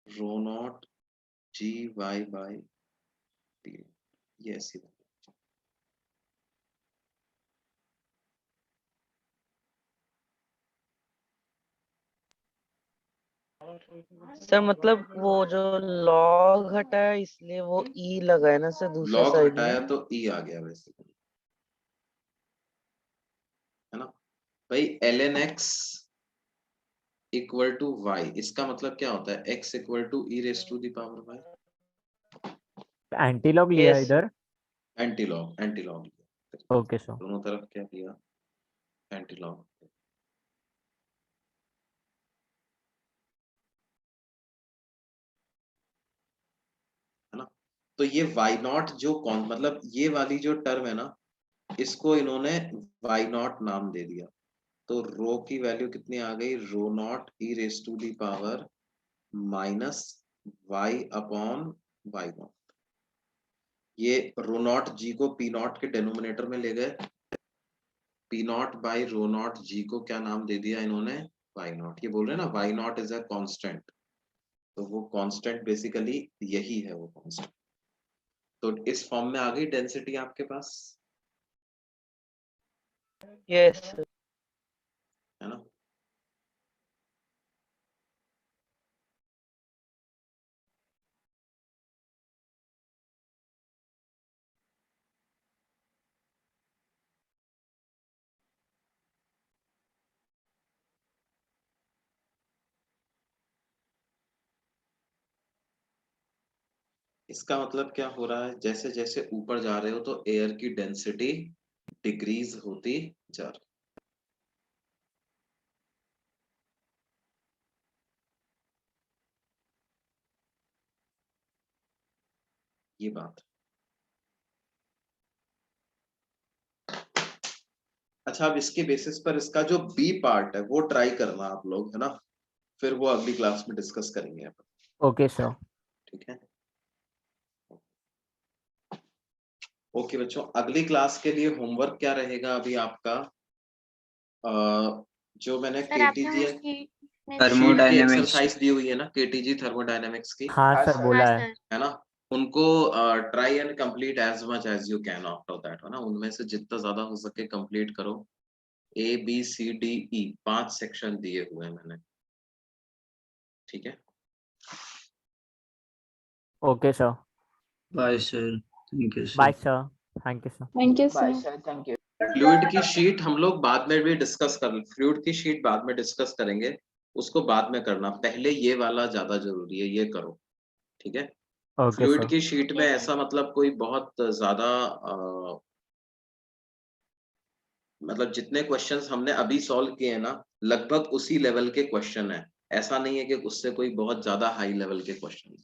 rho not ji Y by P, ये ऐसी बात। सर, मतलब वो जो लॉग हटा है इसलिए वो ई लगा है ना सर दूसरे लॉग साइड हटाया में। तो ई आ गया बेसिकली, है ना भाई। ln x equal to Y, इसका मतलब क्या होता है, x equal to E raise to the power Y, anti log लिया है यस इधर। Anti log, anti log okay sir. दोनों तरफ क्या किया, एंटी लॉग। है ना, तो ये वाई नॉट जो कौन, मतलब ये वाली जो टर्म है ना, इसको इन्होंने वाई नॉट नाम दे दिया। तो रो की वैल्यू कितनी आ गई, rho nought e raise to the power minus y upon y nought. ये रो नॉट जी को पी नॉट के डेनोमिनेटर में ले गए, P nought by rho not g को क्या नाम दे दिया इन्होंने, वाई नॉट। ये बोल रहे हैं ना Y naught is a constant, तो वो कांस्टेंट बेसिकली यही है वो कांस्टेंट। तो इस फॉर्म में आ गई डेंसिटी आपके पास, यस है ना। इसका मतलब क्या हो रहा है, जैसे जैसे ऊपर जा रहे हो तो एयर की डेंसिटी डिक्रीज होती जा रही। ये बात। अच्छा, अब इसके बेसिस पर इसका जो बी पार्ट है वो ट्राई करना आप लोग, है ना, फिर वो अगली क्लास में डिस्कस करेंगे अपन। Okay sir. ठीक है, ओके बच्चों, अगली क्लास के लिए होमवर्क क्या रहेगा अभी आपका, जो मैंने सर आपने केटीजी वो शीट में शीट की थर्मोडायनेमिक्स एक्सरसाइज दी हुई है ना, केटीजी थर्मोडायनेमिक्स की, हाँ सर हाँ बोला है। सर है ना, उनको try and complete as much as you can out of that, है ना, उनमें से जितना ज्यादा हो सके कंप्लीट करो। A B C D E 5 section दिए हुए हैं मैंने, ठीक है। Okay sir. Bye sir, thank you bye sir. Sir. Thank you sir. Thank you bye sir. Sir, thank you. Fluid की शीट हम लोग बाद में भी डिस्कस कर, फ्लूइड की शीट बाद में डिस्कस करेंगे, उसको बाद में करना, पहले ये वाला ज्यादा जरूरी है, ये करो, ठीक है। Okay fluid sir. की शीट में Yes, sir. ऐसा मतलब कोई बहुत ज्यादा मतलब जितने क्वेश्चंस हमने अभी सॉल्व किए हैं ना, लगभग उसी लेवल के क्वेश्चन है, ऐसा नहीं है कि उससे कोई बहुत ज्यादा हाई लेवल के क्वेश्चन।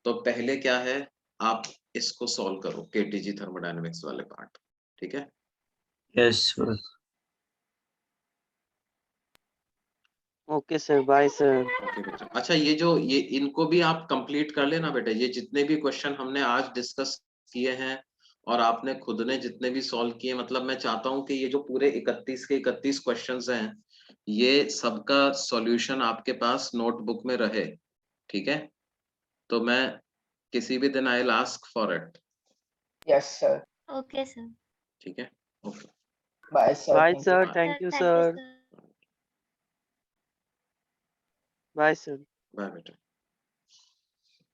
तो पहले क्या है, आप इसको सॉल्व करो, केटीजी थर्मोडायनेमिक्स वाले पार्ट, ठीक है। Yes sir. Okay sir, bye sir. Okay बेटा, अच्छा ये जो ये इनको भी आप कंप्लीट कर लेना बेटा, ये जितने भी क्वेश्चन हमने आज डिस्कस किए हैं और आपने खुद ने जितने भी सॉल्व किए, मतलब मैं चाहता हूं कि ये जो पूरे 31 के 31 क्वेश्चंस हैं, ये सबका सॉल्यूशन आपके पास नोटबुक में रहे, ठीक है। तो मैं किसी भी दिन I will ask for it, yes sir. Okay, sir. ठीक है, okay bye sir, bye thank you. Sir, Sir, thank you thank you, sir. sir. Bye sir. Bye बेटा।